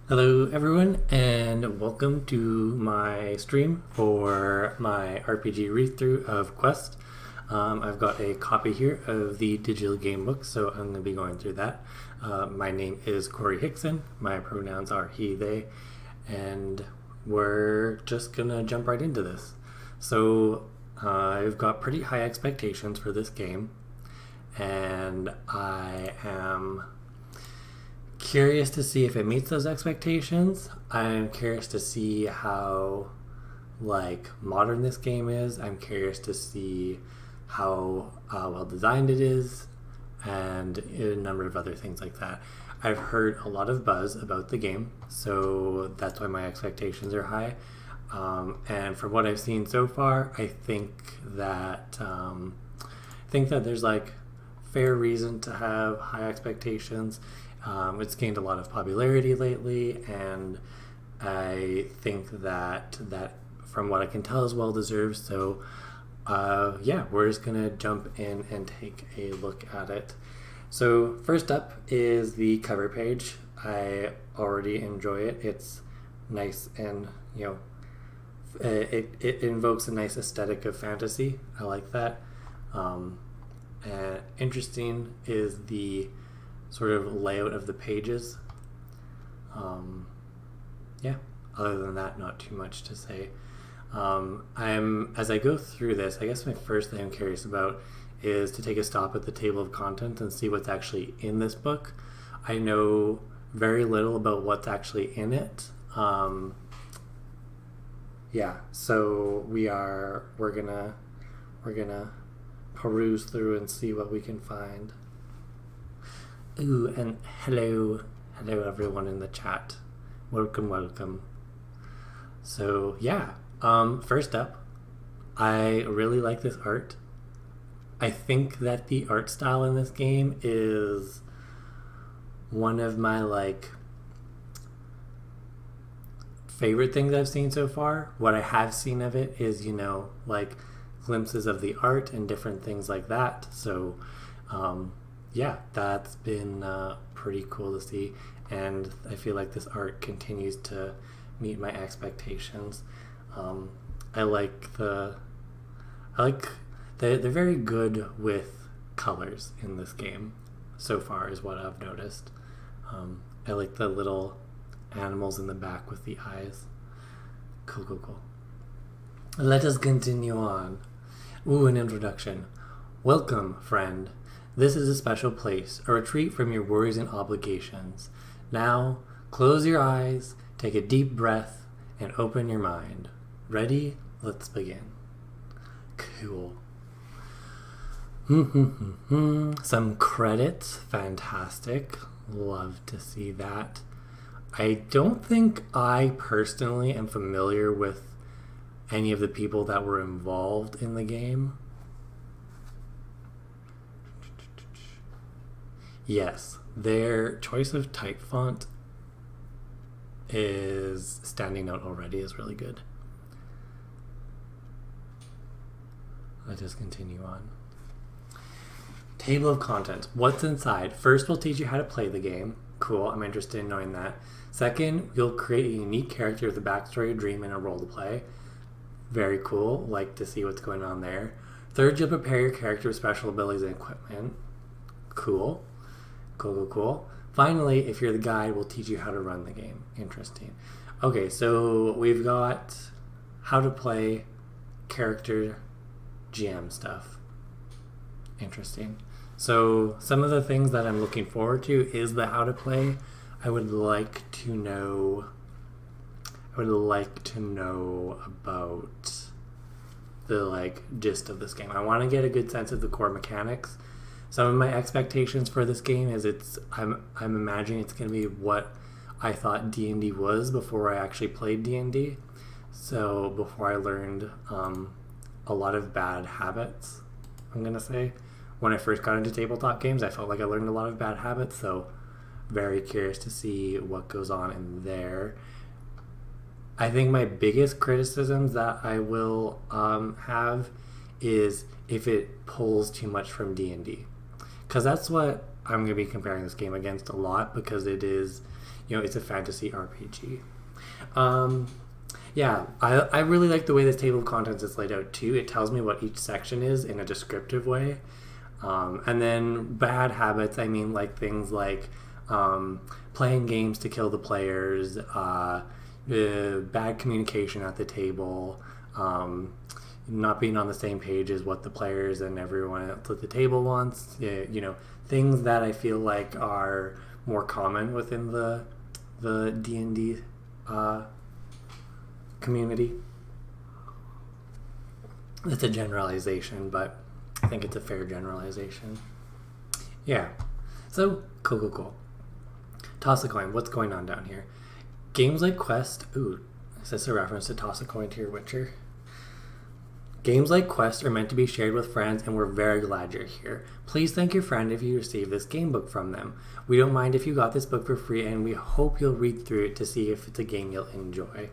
Hello everyone and welcome to my stream for my RPG read-through of Quest. I've got a copy here of the digital game book, so I'm going to be going through that. My name is Corey Hickson, my pronouns are he, they, and we're just going to jump right into this. So I've got pretty high expectations for this game, and I am curious to see if it meets those expectations. I'm curious to see how modern this game is. I'm curious to see how well designed it is, and a number of other things like that. I've heard a lot of buzz about the game, so that's why my expectations are high. And from what I've seen so far, I think that there's fair reason to have high expectations. It's gained a lot of popularity lately, and I think that from what I can tell is well deserved. So we're just gonna jump in and take a look at it. So first up is the cover page. I already enjoy it. It's nice, and it invokes a nice aesthetic of fantasy. I like that. And interesting is the sort of layout of the pages. Other than that, not too much to say. As I go through this, I guess my first thing I'm curious about is to take a stop at the table of contents and see what's actually in this book. I know very little about what's actually in it. So we're gonna peruse through and see what we can find. Ooh, and hello everyone in the chat. Welcome. So first up, I really like this art. I think that the art style in this game is one of my favorite things I've seen so far. What I have seen of it is glimpses of the art and different things like that. So that's been pretty cool to see, and I feel like this art continues to meet my expectations. They're very good with colors in this game so far, is what I've noticed. I like the little animals in the back with the eyes. Cool. Let us continue on. Ooh, an introduction. Welcome, friend. This is a special place, a retreat from your worries and obligations. Now, close your eyes, take a deep breath, and open your mind. Ready? Let's begin. Cool. Some credits. Fantastic. Love to see that. I don't think I personally am familiar with any of the people that were involved in the game. Yes, their choice of type font is standing out already, is really good. Let us continue on. Table of contents. What's inside? First, we'll teach you how to play the game. Cool, I'm interested in knowing that. Second, you'll create a unique character with a backstory, a dream, and a role to play. Very cool. Like to see what's going on there. Third, you'll prepare your character with special abilities and equipment. Cool. Finally, if you're the guide, we'll teach you how to run the game. Interesting. Okay, so we've got how to play, character, GM stuff. Interesting. So some of the things that I'm looking forward to is the how to play. I would like to know about the gist of this game. I want to get a good sense of the core mechanics. Some of my expectations for this game is I'm imagining it's going to be what I thought D&D was before I actually played D&D. So before I learned a lot of bad habits, I'm going to say. When I first got into tabletop games, I felt like I learned a lot of bad habits, so very curious to see what goes on in there. I think my biggest criticisms that I will have is if it pulls too much from D&D. Because that's what I'm going to be comparing this game against a lot, because it is, it's a fantasy RPG. Yeah, I really like the way this table of contents is laid out too. It tells me what each section is in a descriptive way. And then bad habits, I mean like things like playing games to kill the players, bad communication at the table, not being on the same page as what the players and everyone else at the table wants. Things that I feel like are more common within the D&D community. It's a generalization, but I think it's a fair generalization. Yeah. So, cool. Toss a coin. What's going on down here? Games like Quest... Ooh, is this a reference to toss a coin to your Witcher? Games like Quest are meant to be shared with friends, and we're very glad you're here. Please thank your friend if you receive this game book from them. We don't mind if you got this book for free, and we hope you'll read through it to see if it's a game you'll enjoy.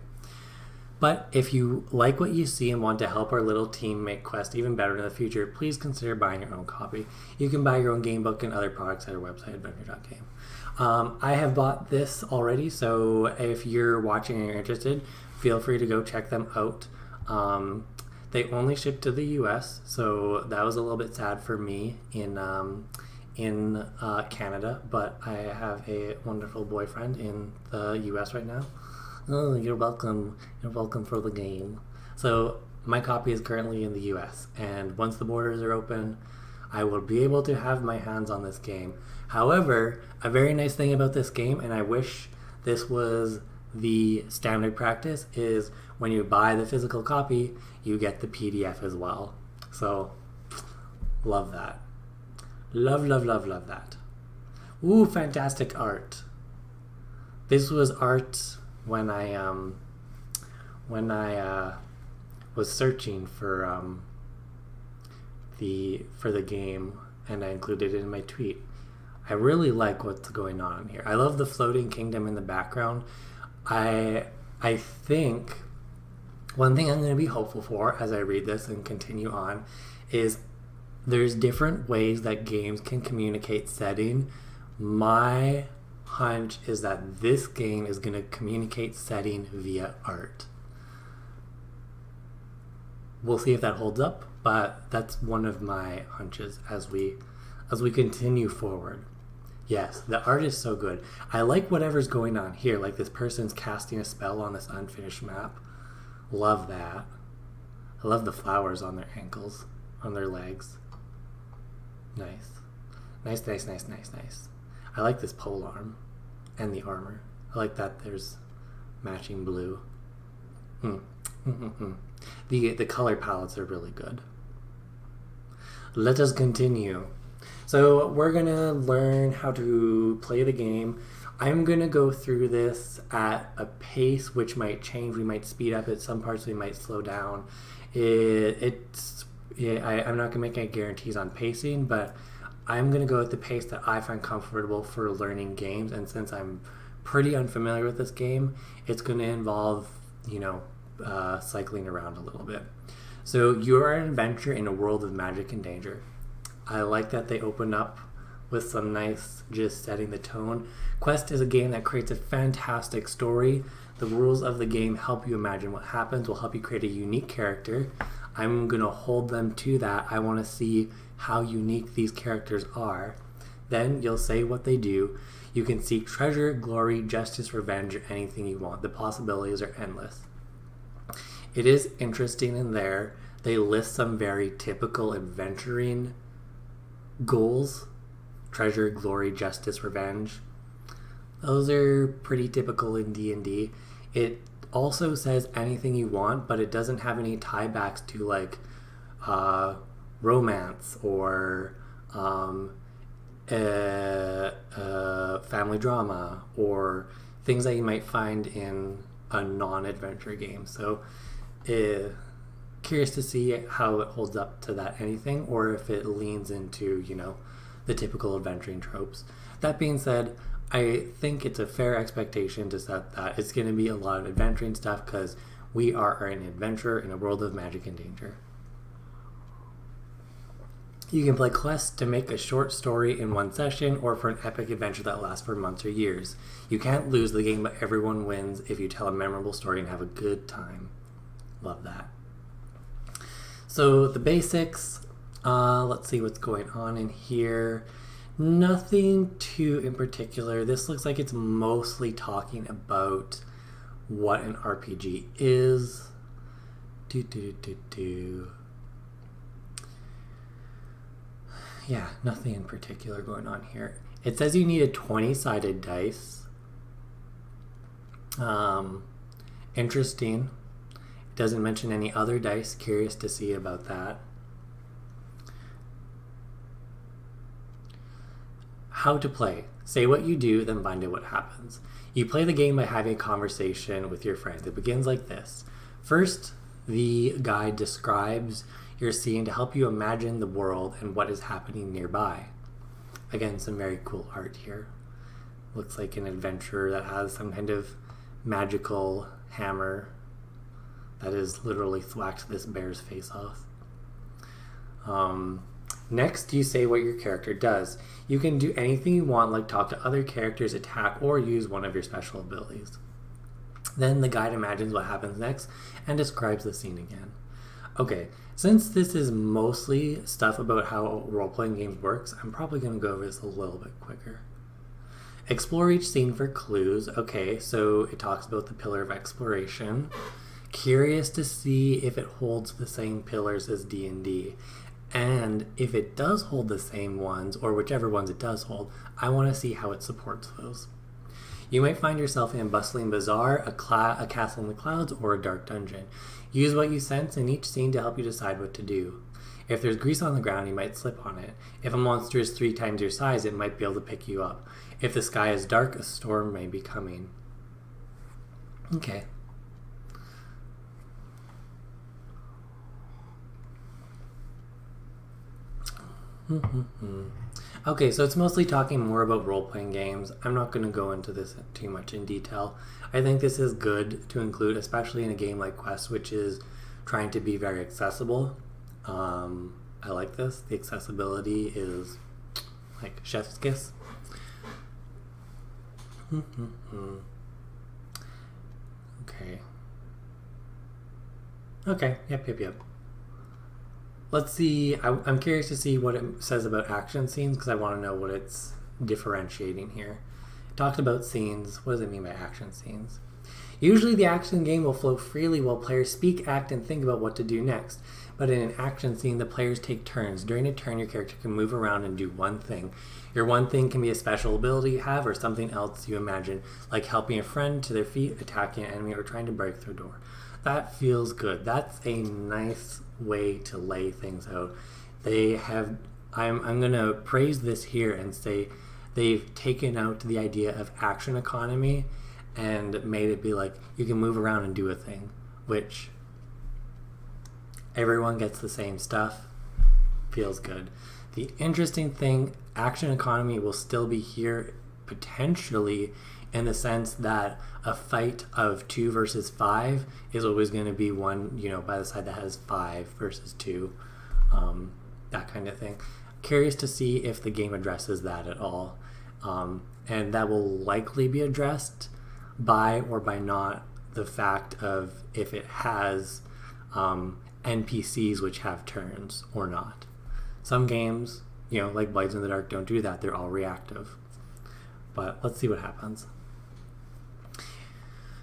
But if you like what you see and want to help our little team make Quest even better in the future, please consider buying your own copy. You can buy your own game book and other products at our website, adventure.game. I have bought this already, so if you're watching and you're interested, feel free to go check them out. They only ship to the U.S., so that was a little bit sad for me in Canada, but I have a wonderful boyfriend in the U.S. right now. Oh, you're welcome. You're welcome for the game. So my copy is currently in the U.S., and once the borders are open, I will be able to have my hands on this game. However, a very nice thing about this game, and I wish this was the standard practice, is when you buy the physical copy, you get the PDF as well. So, love that. Love that. Ooh, fantastic art. This was art when I was searching for the game, and I included it in my tweet. I really like what's going on here. I love the floating kingdom in the background. I think one thing I'm going to be hopeful for as I read this and continue on is there's different ways that games can communicate setting. My hunch is that this game is going to communicate setting via art. We'll see if that holds up, but that's one of my hunches as we continue forward. Yes, the art is so good. I like whatever's going on here, like this person's casting a spell on this unfinished map. Love that. I love the flowers on their ankles, on their legs. Nice. Nice. I like this pole arm and the armor. I like that there's matching blue. The color palettes are really good. Let us continue. So we're going to learn how to play the game. I'm going to go through this at a pace which might change. We might speed up at some parts. We might slow down. I'm not going to make any guarantees on pacing, but I'm going to go at the pace that I find comfortable for learning games. And since I'm pretty unfamiliar with this game, it's going to involve, cycling around a little bit. So you are an adventurer in a world of magic and danger. I like that they open up with some nice, just setting the tone. Quest is a game that creates a fantastic story. The rules of the game help you imagine what happens, will help you create a unique character. I'm going to hold them to that. I want to see how unique these characters are. Then you'll say what they do. You can seek treasure, glory, justice, revenge, or anything you want. The possibilities are endless. It is interesting in there. They list some very typical adventuring goals: treasure, glory, justice, revenge. Those are pretty typical in D&D. It also says anything you want, but it doesn't have any tiebacks to like romance or family drama or things that you might find in a non-adventure game. So curious to see how it holds up to that anything, or if it leans into, the typical adventuring tropes. That being said, I think it's a fair expectation to set that it's going to be a lot of adventuring stuff because we are an adventurer in a world of magic and danger. You can play quests to make a short story in one session or for an epic adventure that lasts for months or years. You can't lose the game, but everyone wins if you tell a memorable story and have a good time. Love that. So the basics, let's see what's going on in here. Nothing too in particular. This looks like it's mostly talking about what an RPG is. Yeah, nothing in particular going on here. It says you need a 20-sided dice. Interesting. It doesn't mention any other dice. Curious to see about that. How to play. Say what you do, then find out what happens. You play the game by having a conversation with your friends. It begins like this. First, the guide describes your scene to help you imagine the world and what is happening nearby. Again, some very cool art here. Looks like an adventurer that has some kind of magical hammer that has literally thwacked this bear's face off. Next, you say what your character does. You can do anything you want, like talk to other characters, attack, or use one of your special abilities. Then the guide imagines what happens next and describes the scene again. Okay, since this is mostly stuff about how role-playing games works, I'm probably going to go over this a little bit quicker. Explore each scene for clues. Okay, so it talks about the pillar of exploration. Curious to see if it holds the same pillars as D&D. And if it does hold the same ones, or whichever ones it does hold, I want to see how it supports those. You might find yourself in a bustling bazaar, a castle in the clouds, or a dark dungeon. Use what you sense in each scene to help you decide what to do. If there's grease on the ground, you might slip on it. If a monster is 3 times your size, it might be able to pick you up. If the sky is dark, a storm may be coming. Okay. Okay, so it's mostly talking more about role-playing games. I'm not going to go into this too much in detail. I think this is good to include, especially in a game like Quest, which is trying to be very accessible. I like this. The accessibility is like chef's kiss. Okay, yep. Let's see, I'm curious to see what it says about action scenes because I want to know what it's differentiating here. It talked about scenes. What does it mean by action scenes? Usually the action game will flow freely while players speak, act, and think about what to do next. But in an action scene, the players take turns. During a turn, your character can move around and do one thing. Your one thing can be a special ability you have or something else you imagine, like helping a friend to their feet, attacking an enemy, or trying to break through a door. That feels good. That's a nice way to lay things out. I'm going to praise this here and say they've taken out the idea of action economy and made it be like you can move around and do a thing, which everyone gets the same stuff. Feels good. The interesting thing, action economy will still be here potentially in the sense that a fight of 2 versus 5 is always going to be one, by the side that has 5 versus 2, that kind of thing. Curious to see if the game addresses that at all. And that will likely be addressed by or by not the fact of if it has NPCs which have turns or not. Some games, like Blades in the Dark, don't do that. They're all reactive. But let's see what happens.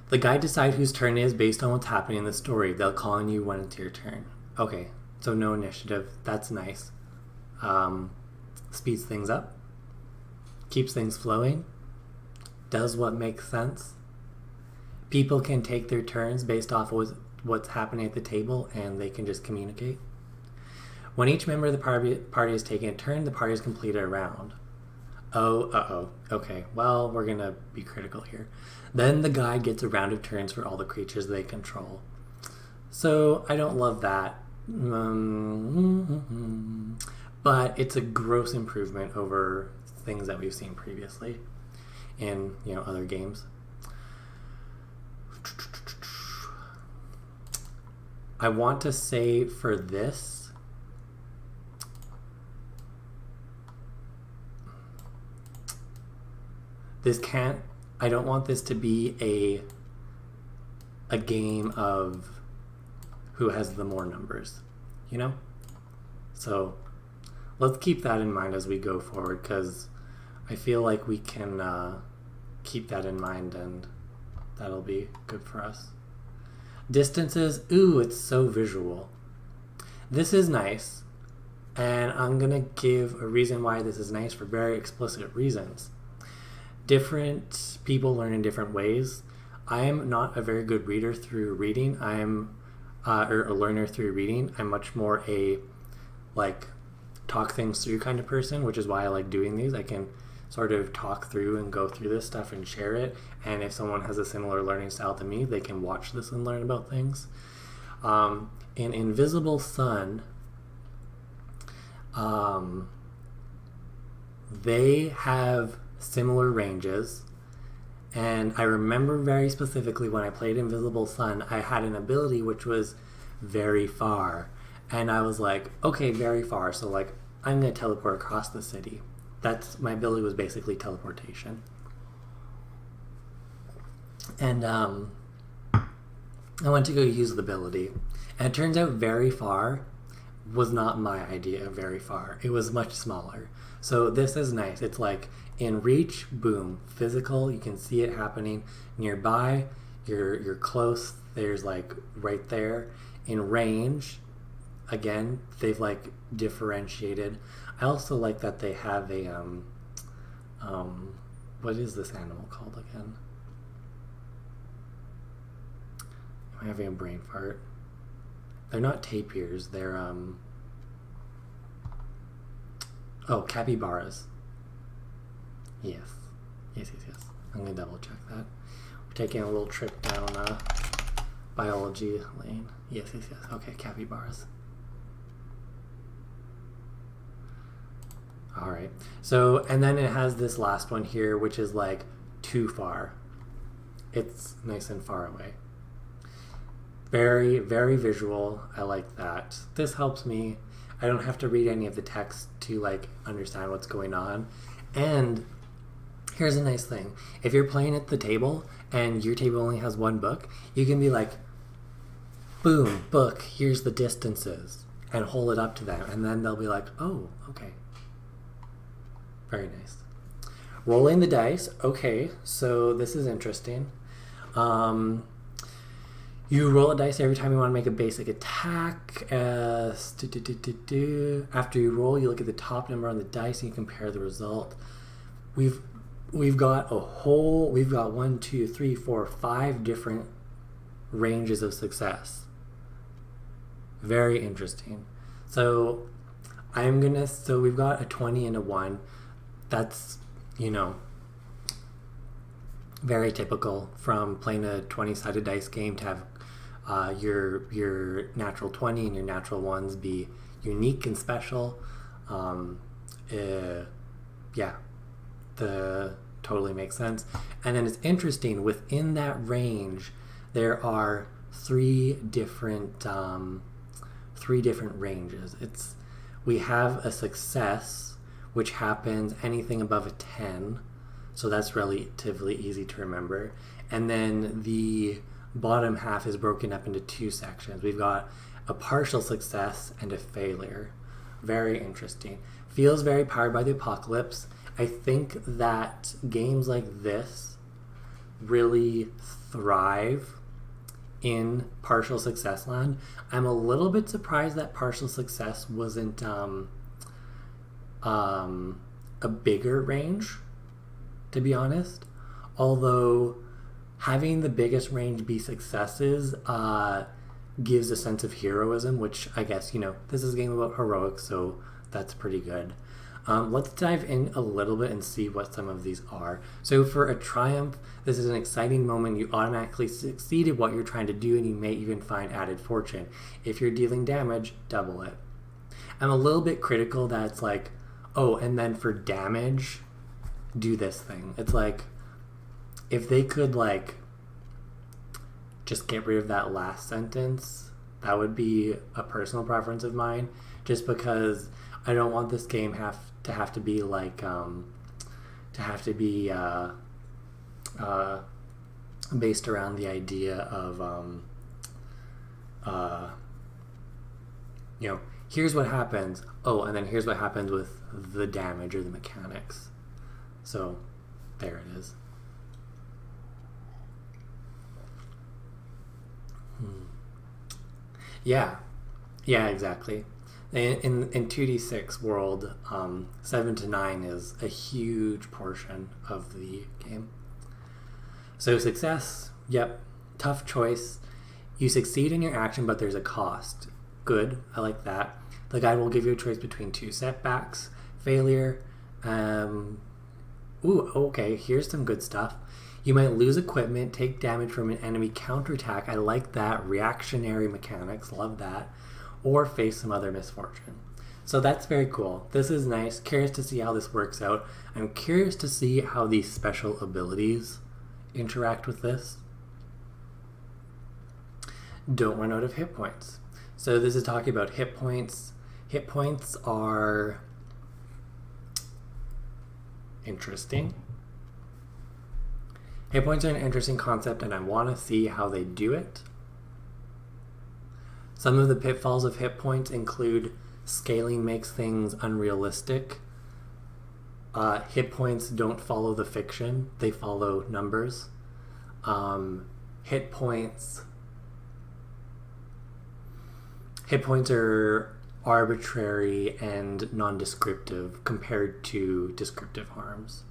The guide decides whose turn it is based on what's happening in the story. They'll call on you when it's your turn. Okay, so no initiative. That's nice. Speeds things up. Keeps things flowing. Does what makes sense. People can take their turns based off of what's happening at the table, and they can just communicate. When each member of the party is taking a turn, the party has completed a round. Okay, well, we're going to be critical here. Then the guide gets a round of turns for all the creatures they control. So I don't love that. But it's a gross improvement over things that we've seen previously in, other games. I want to say for this, I don't want this to be a game of who has the more numbers, you know? So let's keep that in mind as we go forward, because I feel like we can keep that in mind, and that'll be good for us. Distances, ooh, it's so visual. This is nice, and I'm going to give a reason why this is nice for very explicit reasons. Different people learn in different ways. I am not a very good reader through reading. Or a learner through reading. I'm much more a talk things through kind of person, which is why I like doing these. I can sort of talk through and go through this stuff and share it. And if someone has a similar learning style to me, they can watch this and learn about things. In Invisible Sun, they have similar ranges, and I remember very specifically when I played Invisible Sun, I had an ability which was very far, and I was like, okay, very far, so I'm gonna teleport across the city. That's my ability, was basically teleportation. And I went to go use the ability, and it turns out very far was not my idea of very far. It was much smaller. So this is nice. It's in reach, boom, physical, you can see it happening. Nearby, you're close, there's right there. In range, again, they've differentiated. I also like that they have a what is this animal called again? I'm having a brain fart. They're not tapirs, they're capybaras. Yes. I'm gonna double check that. We're taking a little trip down biology lane. Yes. Okay, capybaras. Alright. So, and then it has this last one here, which is too far. It's nice and far away. Very, very visual. I like that. This helps me. I don't have to read any of the text to understand what's going on. And here's a nice thing. If you're playing at the table and your table only has one book, you can be boom, book, here's the distances, and hold it up to them. And then they'll be oh, okay. Very nice. Rolling the dice. Okay, so this is interesting. You roll a dice every time you want to make a basic attack. After you roll, you look at the top number on the dice and you compare the result. We've got 1, 2, 3, 4, 5 different ranges of success. Very interesting. So we've got a 20 and a 1. That's, very typical from playing a 20-sided dice game to have your natural 20 and your natural 1s be unique and special. Totally makes sense. And then it's interesting, within that range there are three different ranges. We have a success which happens anything above a 10, so that's relatively easy to remember. And then the bottom half is broken up into 2 sections. We've got a partial success and a failure. Very interesting. Feels very Powered by the Apocalypse. I think that games like this really thrive in partial success land. I'm a little bit surprised that partial success wasn't a bigger range, to be honest. Although having the biggest range be successes gives a sense of heroism, which I guess, this is a game about heroics, so that's pretty good. Let's dive in a little bit and see what some of these are. So for a triumph, this is an exciting moment. You automatically succeeded what you're trying to do, and you may even find added fortune. If you're dealing damage, double it. I'm a little bit critical that it's and then for damage, do this thing. It's if they could just get rid of that last sentence, that would be a personal preference of mine, just because I don't want this game to have to be based around the idea of, here's what happens. Oh, and then here's what happens with the damage or the mechanics. So there it is. Yeah, exactly. In 2D6 world, 7 to 9 is a huge portion of the game. So success, yep, tough choice. You succeed in your action, but there's a cost. Good, I like that. The guide will give you a choice between 2 setbacks, failure. Okay, here's some good stuff. You might lose equipment, take damage from an enemy counterattack. I like that. Reactionary mechanics, love that. Or face some other misfortune. So that's very cool. This is nice. Curious to see how this works out. I'm curious to see how these special abilities interact with this. Don't run out of hit points. So this is talking about hit points. Hit points are interesting. Hit points are an interesting concept, and I want to see how they do it. Some of the pitfalls of hit points include scaling makes things unrealistic. Hit points don't follow the fiction, they follow numbers. Hit points are arbitrary and non-descriptive compared to descriptive harms.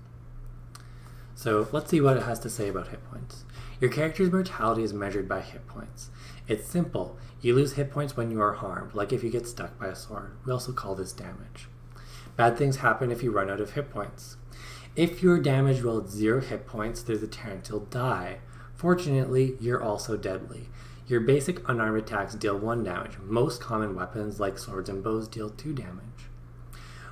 So let's see what it has to say about hit points. Your character's mortality is measured by hit points. It's simple. You lose hit points when you are harmed, like if you get stuck by a sword. We also call this damage. Bad things happen if you run out of hit points. If you're damaged while at 0 hit points, there's a chance you'll die. Fortunately, you're also deadly. Your basic unarmed attacks deal 1 damage. Most common weapons, like swords and bows, deal 2 damage.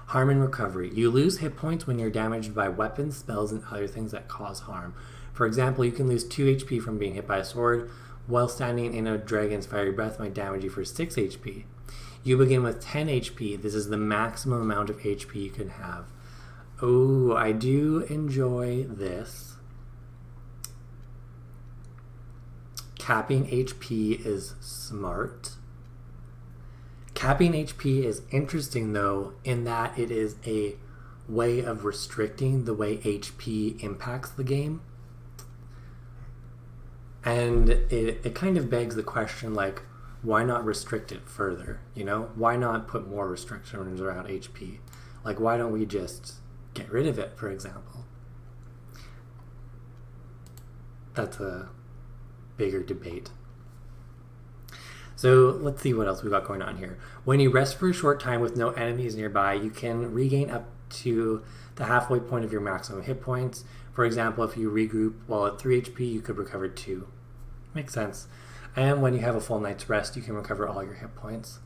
Harm and recovery. You lose hit points when you're damaged by weapons, spells, and other things that cause harm. For example, you can lose 2 HP from being hit by a sword, while standing in a dragon's fiery breath might damage you for 6 HP. You begin with 10 HP. This is the maximum amount of HP you can have. Oh, I do enjoy this. Capping HP is smart. Capping HP is interesting, though, in that it is a way of restricting the way HP impacts the game. And it kind of begs the question, like, why not restrict it further? You know, why not put more restrictions around HP? Like, why don't we just get rid of it, for example? That's a bigger debate. So let's see what else we got going on here. When you rest for a short time with no enemies nearby, you can regain up to the halfway point of your maximum hit points. For example, if you regroup while at 3 HP, you could recover 2. Makes sense. And when you have a full night's rest, you can recover all your hit points.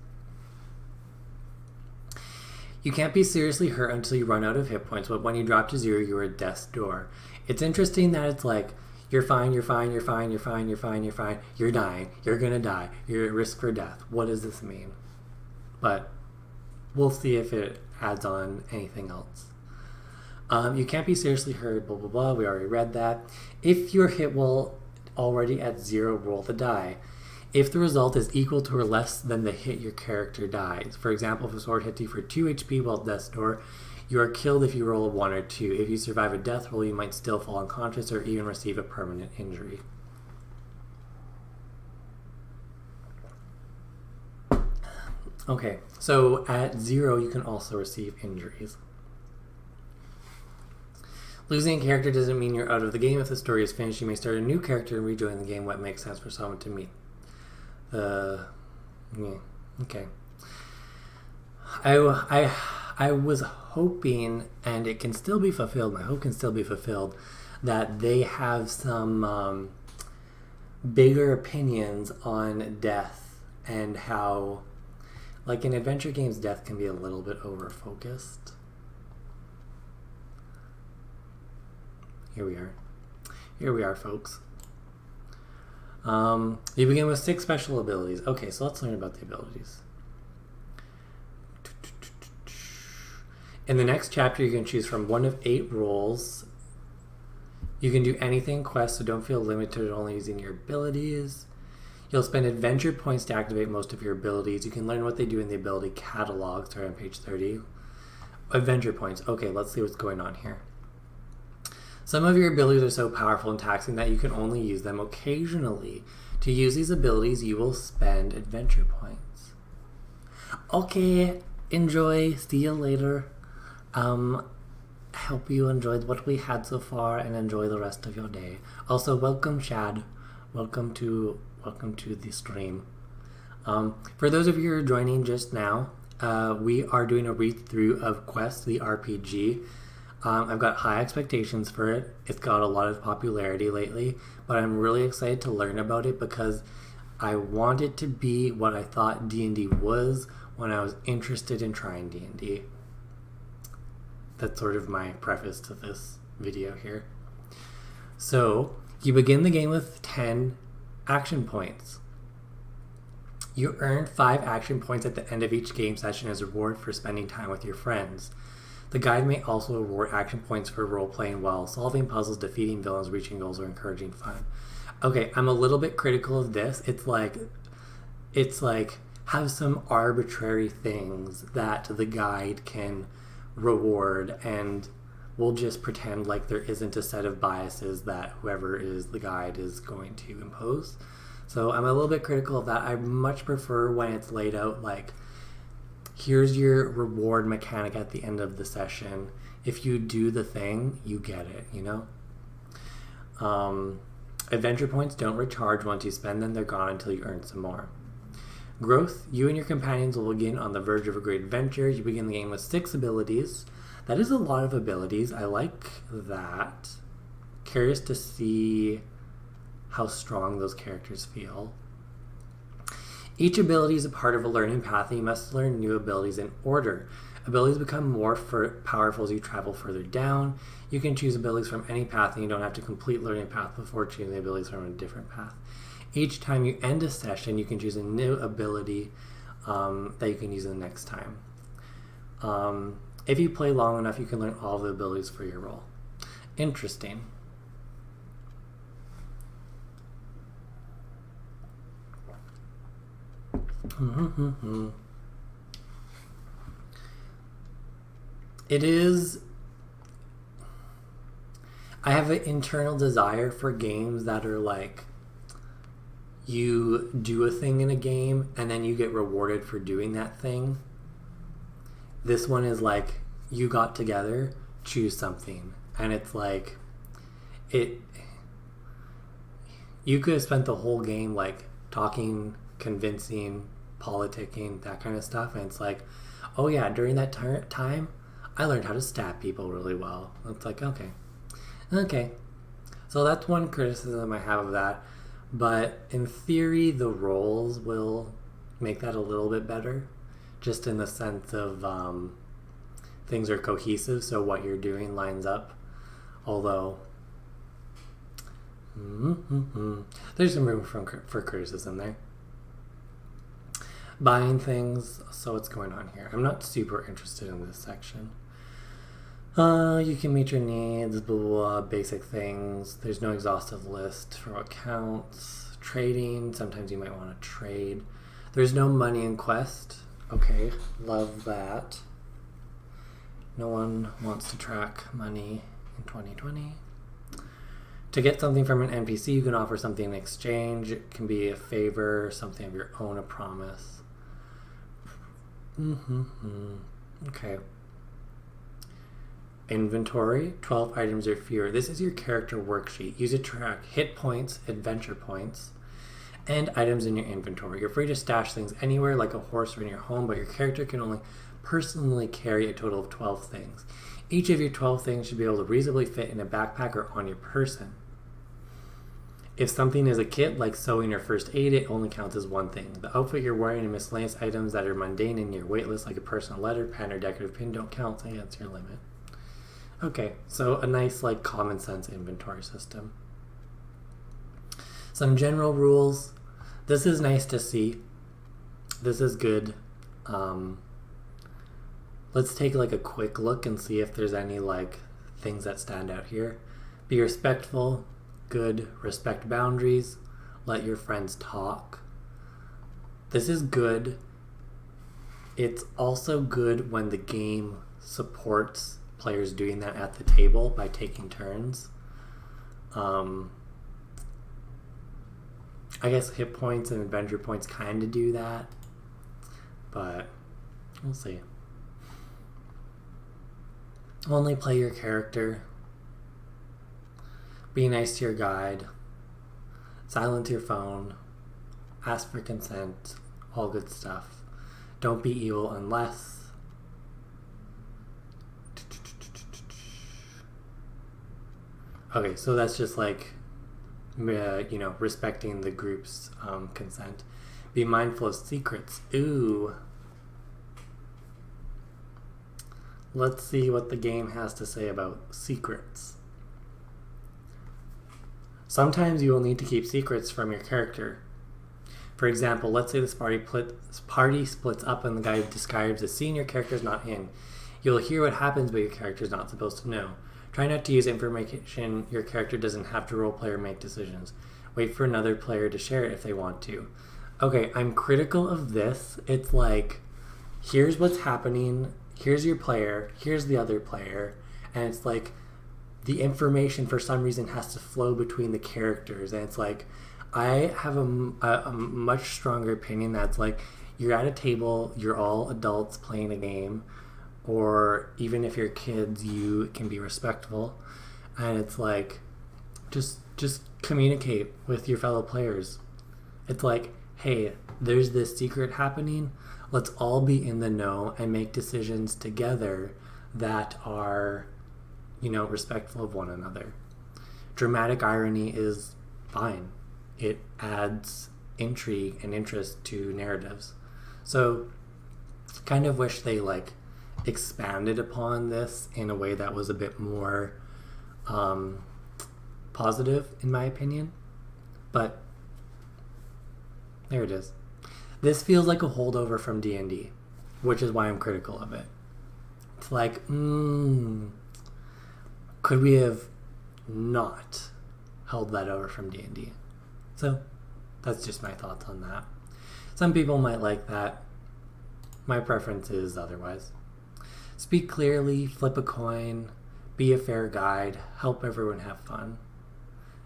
You can't be seriously hurt until you run out of hit points, but when you drop to 0, you're at death's door. It's interesting that it's like, you're fine, you're fine, you're fine, you're fine, you're fine, you're fine, you're dying, you're gonna die, you're at risk for death. What does this mean? But we'll see if it adds on anything else. You can't be seriously hurt, blah, blah, blah. We already read that. If your hit will already at 0, roll the die. If the result is equal to or less than the hit, your character dies. For example, if a sword hits you for 2 HP while at death's door, you are killed if you roll a 1 or 2. If you survive a death roll, you might still fall unconscious or even receive a permanent injury. Okay, so at 0, you can also receive injuries. Losing a character doesn't mean you're out of the game. If the story is finished, you may start a new character and rejoin the game. What makes sense for someone to meet? Okay. I was hoping, and it can still be fulfilled, my hope can still be fulfilled, that they have some bigger opinions on death and how, like in adventure games, death can be a little bit over-focused. Here we are, folks. You begin with 6 special abilities. Okay, so let's learn about the abilities. In the next chapter, you can choose from one of 8 roles. You can do anything in Quest, so don't feel limited to only using your abilities. You'll spend adventure points to activate most of your abilities. You can learn what they do in the ability catalog, starting on page 30. Adventure points. Okay, let's see what's going on here. Some of your abilities are so powerful and taxing that you can only use them occasionally. To use these abilities, you will spend adventure points. Okay, enjoy. See you later. I hope you enjoyed what we had so far and enjoy the rest of your day. Also, welcome, Chad. Welcome to the stream. For those of you who are joining just now, we are doing a read-through of Quest, the RPG. I've got high expectations for it. It's got a lot of popularity lately, but I'm really excited to learn about it because I want it to be what I thought D&D was when I was interested in trying D&D. That's sort of my preface to this video here. So, you begin the game with 10 action points. You earn 5 action points at the end of each game session as a reward for spending time with your friends. The guide may also reward action points for role-playing well, solving puzzles, defeating villains, reaching goals, or encouraging fun. Okay, I'm a little bit critical of this. It's like have some arbitrary things that the guide can reward, and we'll just pretend like there isn't a set of biases that whoever is the guide is going to impose. So I'm a little bit critical of that. I much prefer when it's laid out like, here's your reward mechanic at the end of the session. If you do the thing, you get it, you know? Adventure points don't recharge once you spend them. They're gone until you earn some more. Growth. You and your companions will begin on the verge of a great adventure. You begin the game with 6 abilities. That is a lot of abilities. I like that. Curious to see how strong those characters feel. Each ability is a part of a learning path, and you must learn new abilities in order. Abilities become more powerful as you travel further down. You can choose abilities from any path, and you don't have to complete learning path before choosing the abilities from a different path. Each time you end a session, you can choose a new ability that you can use the next time. If you play long enough, you can learn all the abilities for your role. Interesting. It is... I have an internal desire for games that are like, you do a thing in a game and then you get rewarded for doing that thing. This one is like, you got together, choose something. And it's like, you could have spent the whole game like talking, convincing, politicking, that kind of stuff. And it's like, oh yeah, during that time, I learned how to stab people really well. It's like, okay. So that's one criticism I have of that. But in theory, the roles will make that a little bit better. Just in the sense of things are cohesive, so what you're doing lines up. Although, there's some room for criticism there. Buying things, so what's going on here? I'm not super interested in this section. You can meet your needs, blah, blah, blah, basic things. There's no exhaustive list for what counts. Trading, sometimes you might want to trade. There's no money in Quest. Okay, love that. No one wants to track money in 2020. To get something from an NPC, you can offer something in exchange. It can be a favor, something of your own, a promise. Okay. Inventory, 12 items or fewer. This is your character worksheet. Use it to track hit points, adventure points, and items in your inventory. You're free to stash things anywhere, like a horse or in your home, but your character can only personally carry a total of 12 things. Each of your 12 things should be able to reasonably fit in a backpack or on your person. If something is a kit, like sewing or first aid, it only counts as one thing. The outfit you're wearing and miscellaneous items that are mundane and near weightless, like a personal letter, pen, or decorative pin, don't count against your limit. Okay, so a nice, like, common sense inventory system. Some general rules. This is nice to see. This is good. Let's take like a quick look and see if there's any like things that stand out here. Be respectful. Good. Respect boundaries. Let your friends talk. This is good. It's also good when the game supports players doing that at the table by taking turns. I guess hit points and adventure points kind of do that, but we'll see. Only play your character. Be nice to your guide. Silence your phone. Ask for consent. All good stuff. Don't be evil unless... Okay, so that's just like, respecting the group's consent. Be mindful of secrets. Ooh. Let's see what the game has to say about secrets. Sometimes you will need to keep secrets from your character. For example, let's say this party splits up and the guy describes a scene your character is not in. You'll hear what happens, but your character is not supposed to know. Try not to use information your character doesn't have to roleplay or make decisions. Wait for another player to share it if they want to. Okay, I'm critical of this. It's like, here's what's happening, here's your player, here's the other player, and it's like, the information for some reason has to flow between the characters, and it's like, I have a much stronger opinion that's like, you're at a table, you're all adults playing a game, or even if you're kids, you can be respectful, and it's like, just communicate with your fellow players. It's like, hey, there's this secret happening, let's all be in the know and make decisions together that are, respectful of one another. Dramatic irony is fine. It adds intrigue and interest to narratives. So, kind of wish they expanded upon this in a way that was a bit more positive, in my opinion. But there it is. This feels like a holdover from D&D, which is why I'm critical of it. It's like, could we have not held that over from D&D? So that's just my thoughts on that. Some people might like that. My preference is otherwise. Speak clearly, flip a coin, be a fair guide, help everyone have fun.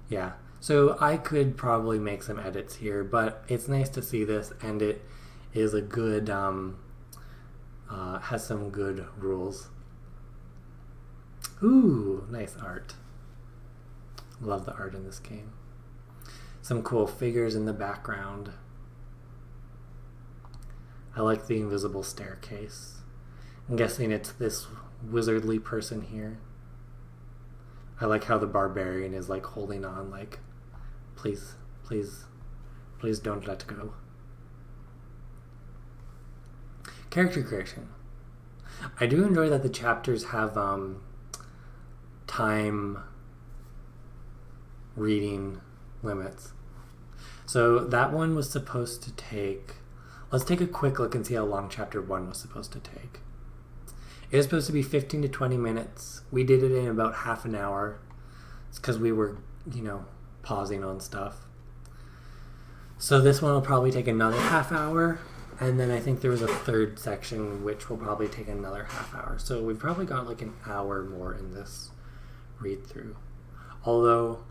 Yeah, so I could probably make some edits here, but it's nice to see this, and it is a good, has some good rules. Ooh, nice art. Love the art in this game. Some cool figures in the background. I like the invisible staircase. I'm guessing it's this wizardly person here. I like how the barbarian is holding on, please don't let go. Character creation. I do enjoy that the chapters have time reading limits. So that one was supposed to take... Let's take a quick look and see how long chapter 1 was supposed to take. It was supposed to be 15 to 20 minutes. We did it in about half an hour. It's because we were, pausing on stuff. So this one will probably take another half hour. And then I think there was a third section which will probably take another half hour. So we've probably got an hour more in this read through. Although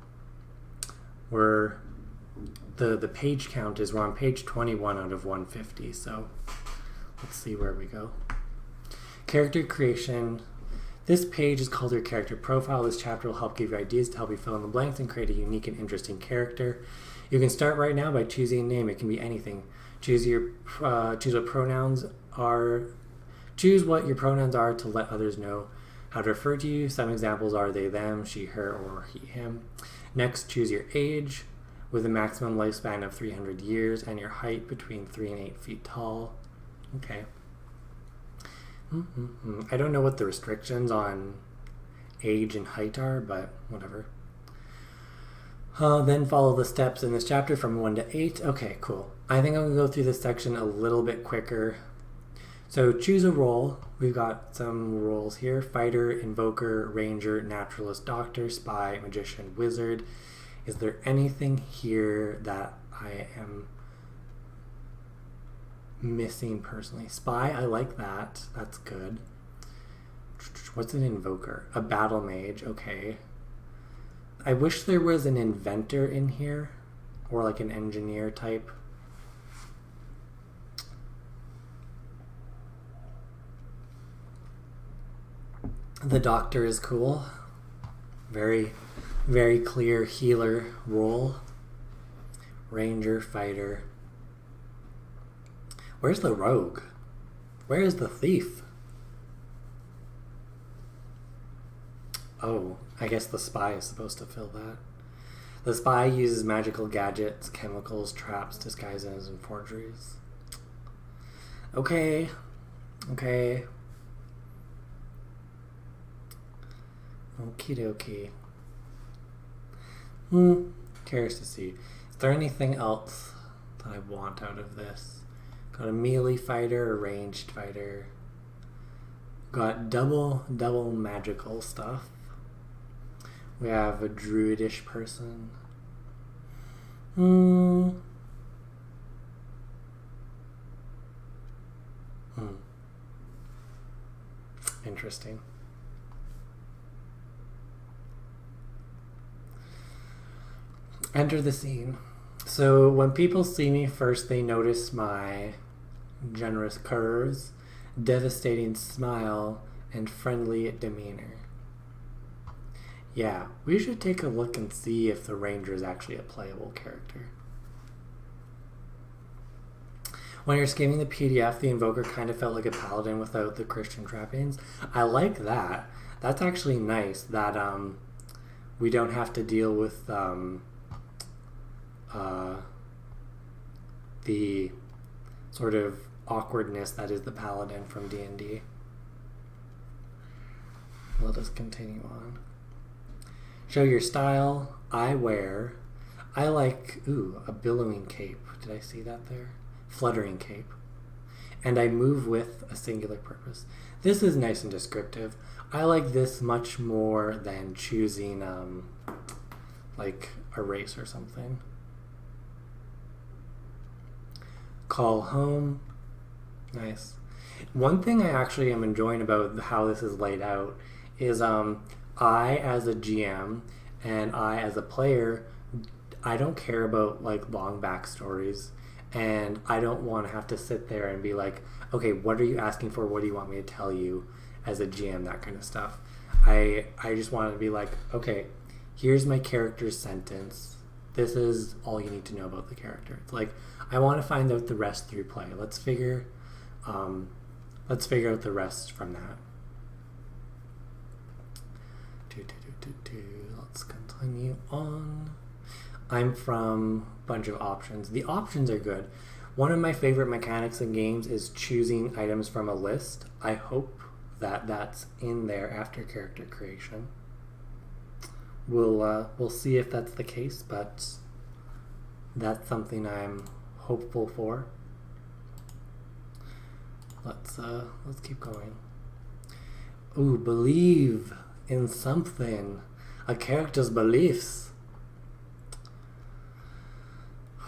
the page count is we're on page 21 out of 150. So let's see where we go. Character creation. This page is called your character profile. This chapter will help give you ideas to help you fill in the blanks and create a unique and interesting character. You can start right now by choosing a name. It can be anything. Choose what pronouns are. Choose what your pronouns are to let others know how to refer to you. Some examples are they, them, she, her, or he, him. Next, choose your age with a maximum lifespan of 300 years and your height between 3 and 8 feet tall. Okay. I don't know what the restrictions on age and height are, but whatever. Then follow the steps in this chapter from 1 to 8. Okay, cool. I think I'm going to go through this section a little bit quicker. So choose a role. We've got some roles here: fighter, invoker, ranger, naturalist, doctor, spy, magician, wizard. Is there anything here that I am missing personally? Spy, I like that. That's good. What's an invoker? A battle mage. Okay. I wish there was an inventor in here, or like an engineer type. The doctor is cool. Very, very clear healer role. Ranger, fighter. Where's the rogue? Where is the thief? Oh, I guess the spy is supposed to fill that. The spy uses magical gadgets, chemicals, traps, disguises, and forgeries. Okay. Okay. Okie dokie. Curious to see. Is there anything else that I want out of this? Got a melee fighter, a ranged fighter. Got double magical stuff. We have a druidish person. Interesting. Enter the scene. So when people see me first, they notice my generous curves, devastating smile, and friendly demeanor. Yeah, we should take a look and see if the ranger is actually a playable character. When you're skimming the PDF, the invoker kind of felt like a paladin without the Christian trappings. I like that. That's actually nice that we don't have to deal with the sort of awkwardness that is the paladin from D&D. Let us continue on. Show your style. I like, a billowing cape. Did I see that there? Fluttering cape. And I move with a singular purpose. This is nice and descriptive. I like this much more than choosing like a race or something. Call home. Nice. One thing I actually am enjoying about how this is laid out is I as a GM and I as a player, I don't care about like long backstories, and I don't want to have to sit there and be like, okay, what are you asking for? What do you want me to tell you as a GM? That kind of stuff. I just want to be like, okay, here's my character's sentence. This is all you need to know about the character. It's like, I want to find out the rest through play. Let's figure out the rest from that. Let's continue on. I'm from a bunch of options. The options are good. One of my favorite mechanics in games is choosing items from a list. I hope that that's in there after character creation. We'll see if that's the case, but that's something I'm hopeful for. Let's keep going. Ooh, believe in something. A character's beliefs.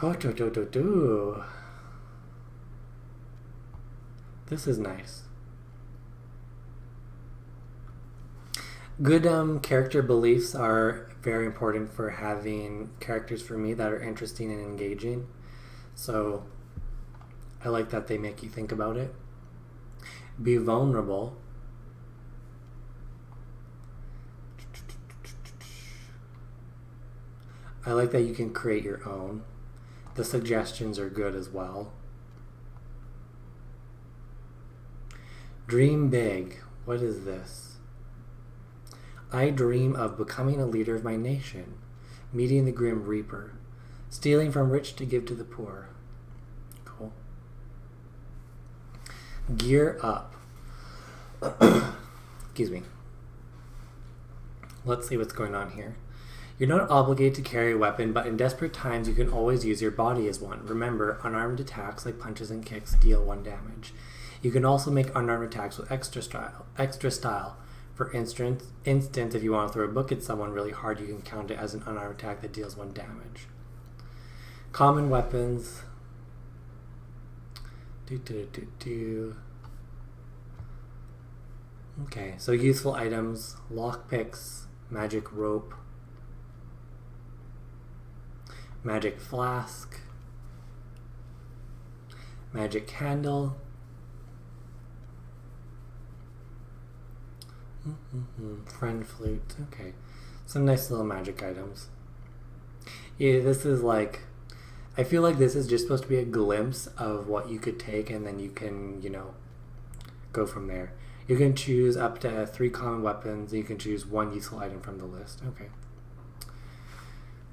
This is nice. Good character beliefs are very important for having characters for me that are interesting and engaging. So I like that they make you think about it. Be vulnerable. I like that you can create your own. The suggestions are good as well. Dream big. What is this? I dream of becoming a leader of my nation, meeting the Grim Reaper, stealing from rich to give to the poor. Cool. Gear up. Excuse me. Let's see what's going on here. You're not obligated to carry a weapon, but in desperate times you can always use your body as one. Remember, unarmed attacks like punches and kicks deal 1 damage. You can also make unarmed attacks with extra style. For instance, if you want to throw a book at someone really hard, you can count it as an unarmed attack that deals 1 damage. Common weapons. Okay, so useful items, lockpicks, magic rope, magic flask, magic candle, friend flute. Okay, some nice little magic items. Yeah, this is like, I feel like this is just supposed to be a glimpse of what you could take, and then you can, go from there. You can choose up to 3 common weapons. You can choose 1 useful item from the list. Okay.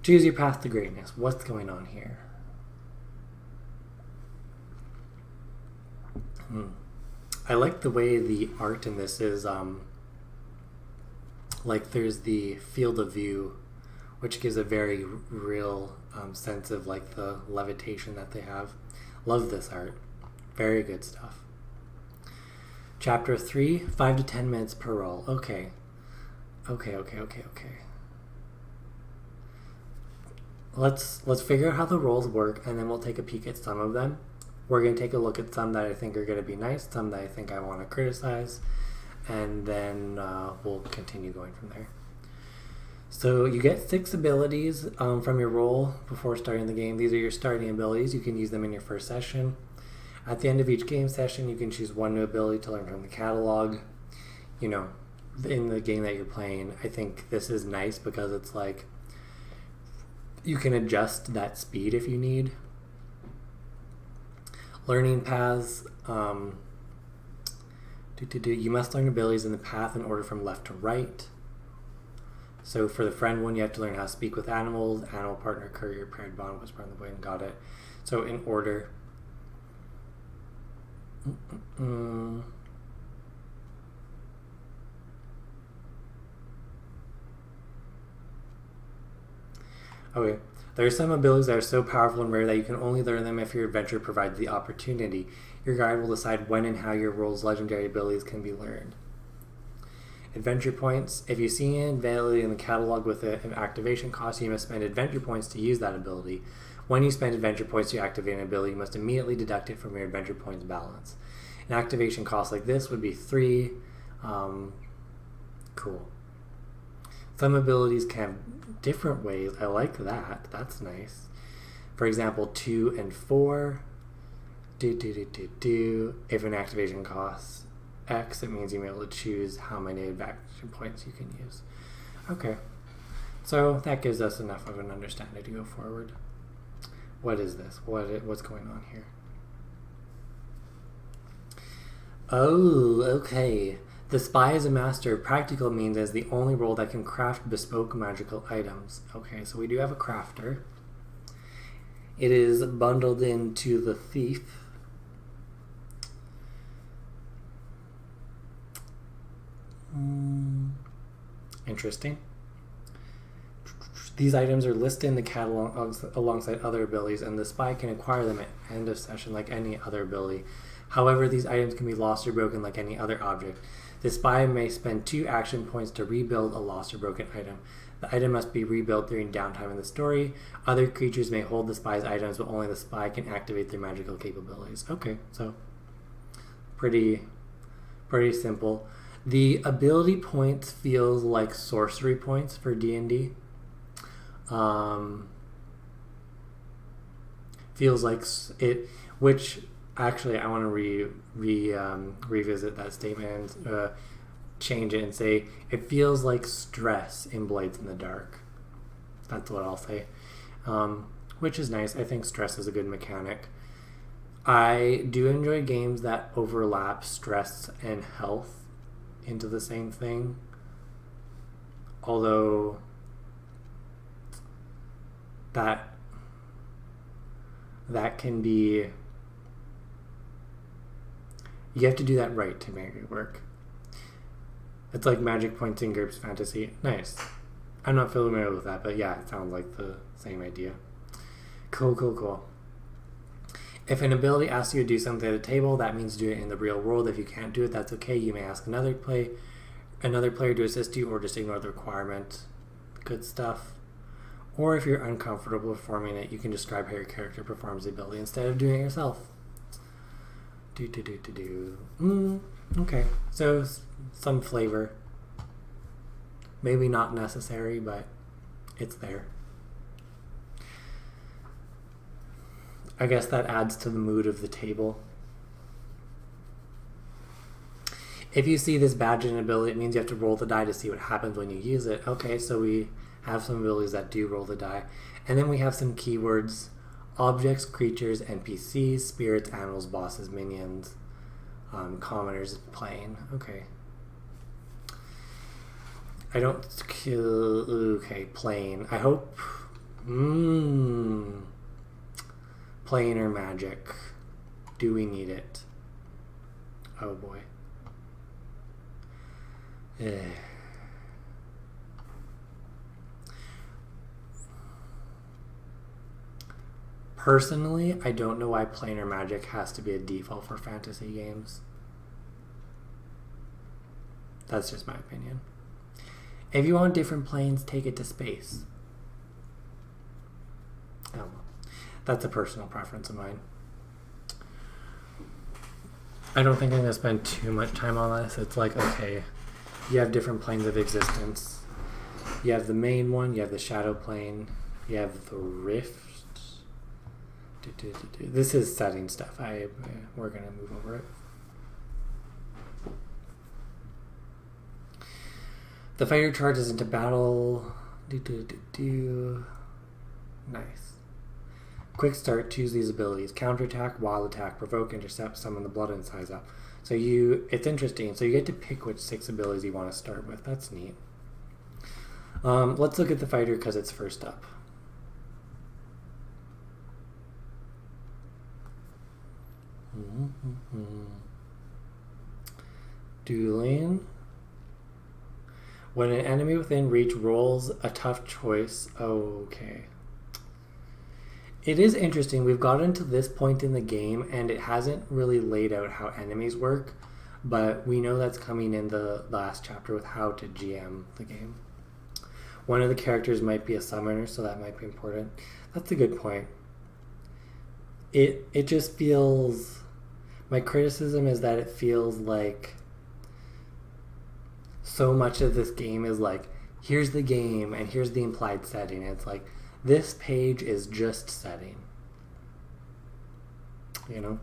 Choose your path to greatness. What's going on here? I like the way the art in this is, like there's the field of view, which gives a very real sense of like the levitation that they have. Love this art. Very good stuff. Chapter 3, 5 to 10 minutes per roll. Okay. Let's figure out how the rolls work, and then we'll take a peek at some of them. We're going to take a look at some that I think are going to be nice, some that I think I want to criticize, and then we'll continue going from there. So you get 6 abilities from your roll before starting the game. These are your starting abilities. You can use them in your first session. At the end of each game session, you can choose 1 new ability to learn from the catalog. In the game that you're playing, I think this is nice because it's like you can adjust that speed if you need. Learning paths. You must learn abilities in the path in order from left to right. So for the friend one, you have to learn how to speak with animals, animal partner, courier, paired bond, whisper on the wind. Got it. So in order. Okay, there are some abilities that are so powerful and rare that you can only learn them if your adventure provides the opportunity. Your guide will decide when and how your role's legendary abilities can be learned. Adventure points. If you see an ability in the catalog with an activation cost, you must spend adventure points to use that ability. When you spend adventure points to activate an ability, you must immediately deduct it from your adventure points balance. An activation cost like this would be 3. Cool. Some abilities can have different ways. I like that. That's nice. For example, 2 and 4. If an activation costs X, it means you'll be able to choose how many adventure points you can use. Okay. So that gives us enough of an understanding to go forward. What is this? What's going on here? Oh, okay. The spy is a master of practical means as the only role that can craft bespoke magical items. Okay, so we do have a crafter. It is bundled into the thief. Interesting. These items are listed in the catalog alongside other abilities, and the spy can acquire them at end of session like any other ability. However, these items can be lost or broken like any other object. The spy may spend 2 action points to rebuild a lost or broken item. The item must be rebuilt during downtime in the story. Other creatures may hold the spy's items, but only the spy can activate their magical capabilities. Okay, so pretty simple. The ability points feels like sorcery points for D&D. Feels like it, which actually I want to revisit that statement and change it and say it feels like stress in Blades in the Dark. That's what I'll say, which is nice. I think stress is a good mechanic. I do enjoy games that overlap stress and health into the same thing, although that can be, you have to do that right to make it work. It's like magic points in GURPS Fantasy. Nice. I'm not familiar with that, but yeah, it sounds like the same idea. Cool. If an ability asks you to do something at a table, that means do it in the real world. If you can't do it, that's okay. You may ask another player to assist you, or just ignore the requirement. Good stuff. Or if you're uncomfortable performing it, you can describe how your character performs the ability instead of doing it yourself. Okay, so some flavor. Maybe not necessary, but it's there. I guess that adds to the mood of the table. If you see this badge and ability, it means you have to roll the die to see what happens when you use it. Okay, so we have some abilities that do roll the die. And then we have some keywords: objects, creatures, NPCs, spirits, animals, bosses, minions, commoners, plane. Okay. I don't kill... Okay, plane. I hope... Plane or magic. Do we need it? Oh boy. Personally, I don't know why plane or magic has to be a default for fantasy games. That's just my opinion. If you want different planes, take it to space. Oh well. That's a personal preference of mine. I don't think I'm going to spend too much time on this. It's like, okay, you have different planes of existence. You have the main one, you have the shadow plane, you have the rift. This is setting stuff. We're going to move over it. The fighter charges into battle. Nice. Quick start, choose these abilities: counterattack, wild attack, provoke, intercept, summon the blood, and size up. So it's interesting. So you get to pick which 6 abilities you want to start with. That's neat. Let's look at the fighter because it's first up. Dueling. When an enemy within reach rolls a tough choice. Okay. It is interesting. We've gotten to this point in the game and it hasn't really laid out how enemies work, but we know that's coming in the last chapter with how to GM the game. One of the characters might be a summoner, so that might be important. That's a good point. It just feels... My criticism is that it feels like so much of this game is like, here's the game and here's the implied setting. It's like, this page is just setting. You know?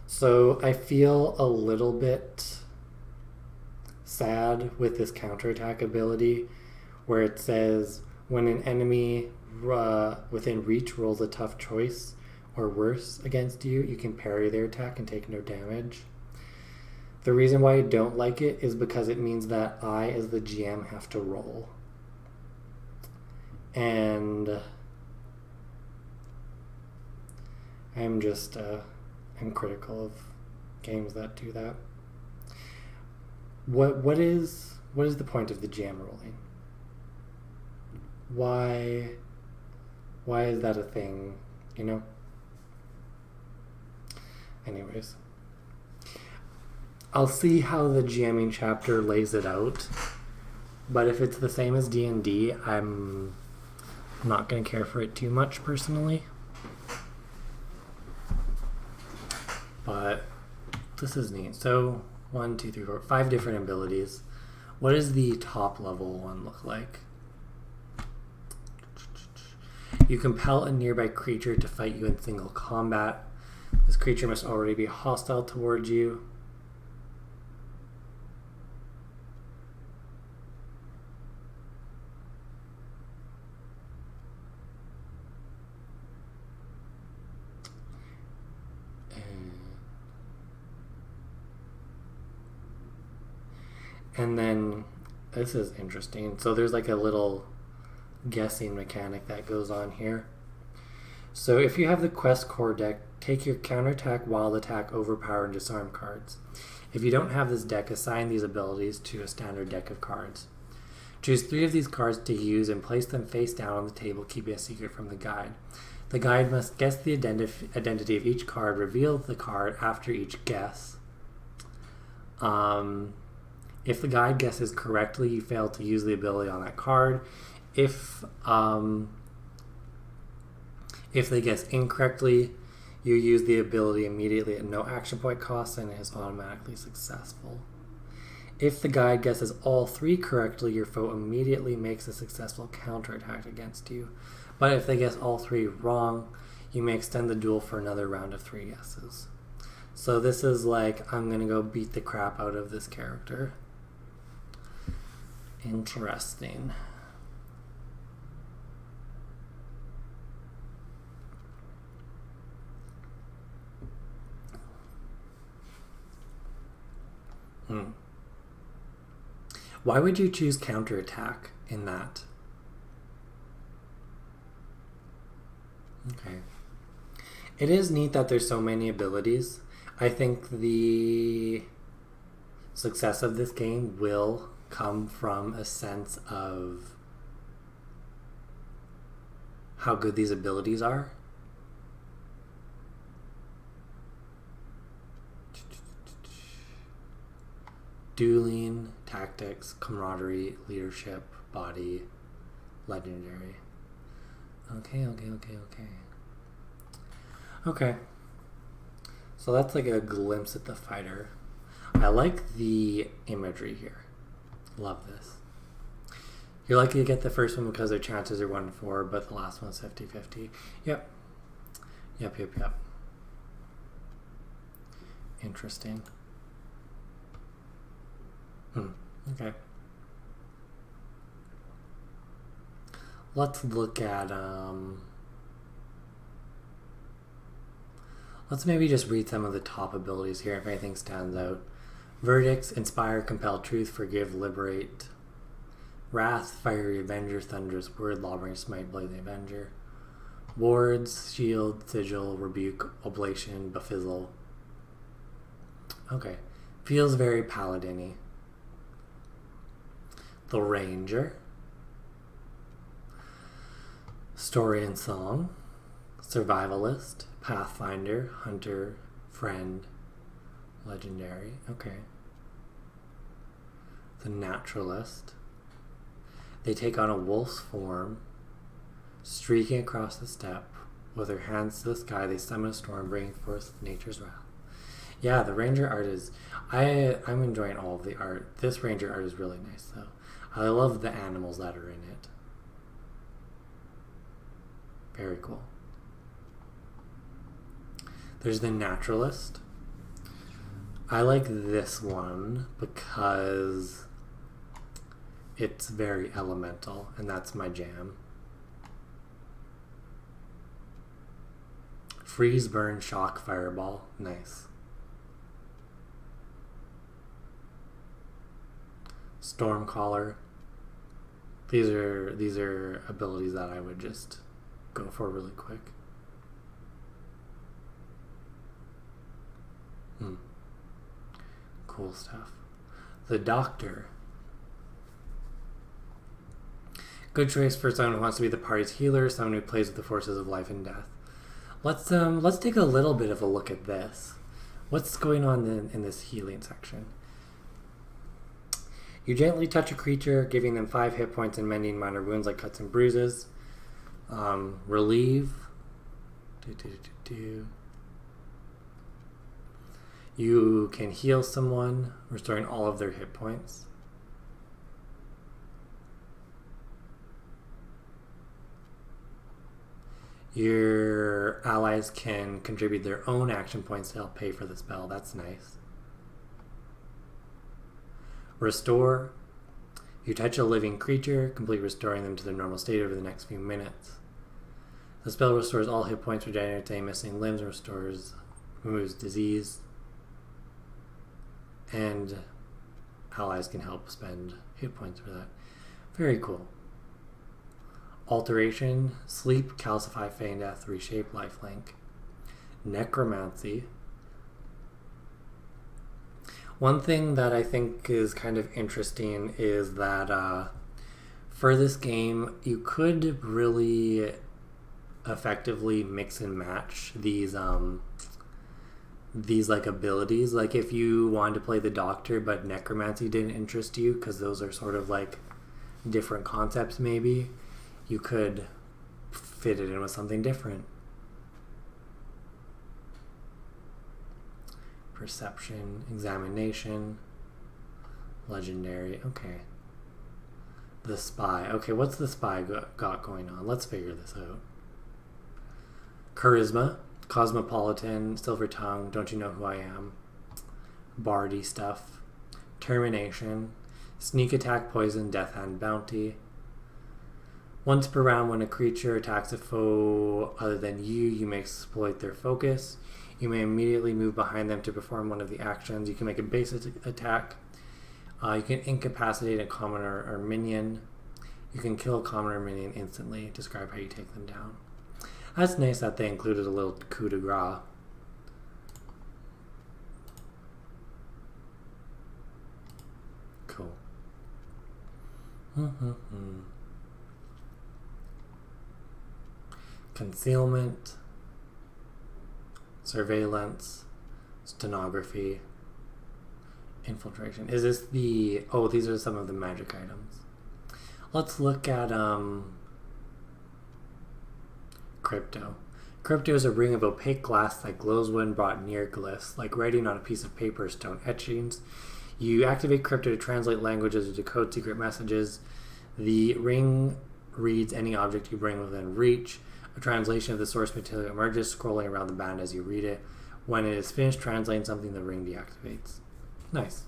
So I feel a little bit sad with this counterattack ability where it says when an enemy within reach rolls a tough choice or worse against you, you can parry their attack and take no damage. The reason why I don't like it is because it means that I, as the GM, have to roll. And I'm just I'm critical of games that do that. What is the point of the GM rolling? Why is that a thing, you know? Anyways, I'll see how the GMing chapter lays it out, but if it's the same as D&D, I'm not going to care for it too much personally. But this is neat. So 1, 2, 3, 4, 5 different abilities. What does the top level one look like? You compel a nearby creature to fight you in single combat. This creature must already be hostile towards you. And then, this is interesting. So there's like a little guessing mechanic that goes on here. So if you have the quest core deck, take your counterattack, wild attack, overpower, and disarm cards. If you don't have this deck, assign these abilities to a standard deck of cards. Choose 3 of these cards to use and place them face down on the table, keeping a secret from the guide. The guide must guess the identity of each card, reveal the card after each guess. If the guide guesses correctly, you fail to use the ability on that card. If they guess incorrectly, you use the ability immediately at no action point cost and it is automatically successful. If the guide guesses all 3 correctly, your foe immediately makes a successful counterattack against you. But if they guess all 3 wrong, you may extend the duel for another round of 3 guesses. So this is like, I'm going to go beat the crap out of this character. Interesting. Why would you choose counterattack in that? Okay. It is neat that there's so many abilities. I think the success of this game will come from a sense of how good these abilities are. Dueling, tactics, camaraderie, leadership, body, legendary. Okay. So that's like a glimpse at the fighter. I like the imagery here. Love this. You're likely to get the first one because their chances are 1 in 4, but the last one's 50-50. Yep. Interesting. Okay. Let's look at, let's maybe just read some of the top abilities here if anything stands out. Verdicts: inspire, compel truth, forgive, liberate. Wrath: fiery avenger, thunderous word, lawbreaker, smite, blade the avenger. Wards: shield, sigil, rebuke, oblation, befizzle. Okay. Feels very paladin-y. The Ranger. Story and Song. Survivalist. Pathfinder. Hunter. Friend. Legendary. Okay. The Naturalist. They take on a wolf's form. Streaking across the steppe. With their hands to the sky, they summon a storm, bringing forth nature's wrath. Yeah, the Ranger art is... I'm enjoying all of the art. This Ranger art is really nice, though. I love the animals that are in it. Very cool. There's the Naturalist. I like this one because it's very elemental, and that's my jam. Freeze, burn, shock, fireball. Nice. Stormcaller. These are abilities that I would just go for really quick. Cool stuff. The Doctor. Good choice for someone who wants to be the party's healer, someone who plays with the forces of life and death. Let's take a little bit of a look at this. What's going on in this healing section? You gently touch a creature, giving them 5 hit points and mending minor wounds like cuts and bruises. Relieve. You can heal someone, restoring all of their hit points. Your allies can contribute their own action points to help pay for the spell. That's nice. Restore. You touch a living creature, complete restoring them to their normal state over the next few minutes. The spell restores all hit points, regenerates any missing limbs, removes disease, and allies can help spend hit points for that. Very cool. Alteration, sleep, calcify, feign death, reshape, lifelink. Necromancy. One thing that I think is kind of interesting is that for this game, you could really effectively mix and match these like abilities. Like if you wanted to play the Doctor but necromancy didn't interest you because those are sort of like different concepts, maybe you could fit it in with something different. Perception, examination, legendary. Okay. The spy. Okay, what's the spy got going on? Let's figure this out. Charisma, cosmopolitan, silver tongue, don't you know who I am? Bardy stuff. Termination, sneak attack, poison, death hand, bounty. Once per round, when a creature attacks a foe other than you may exploit their focus. You may immediately move behind them to perform one of the actions. You can make a base attack. You can incapacitate a commoner or minion. You can kill a commoner or minion instantly. Describe how you take them down. That's nice that they included a little coup de grace. Cool. Concealment, surveillance, stenography, infiltration. Is this the... Oh, these are some of the magic items. Let's look at crypto. Crypto is a ring of opaque glass that glows when brought near glyphs, like writing on a piece of paper or stone etchings. You activate crypto to translate languages or decode secret messages. The ring reads any object you bring within reach. A translation of the source material emerges, scrolling around the band as you read it. When it is finished translating something, the ring deactivates. Nice.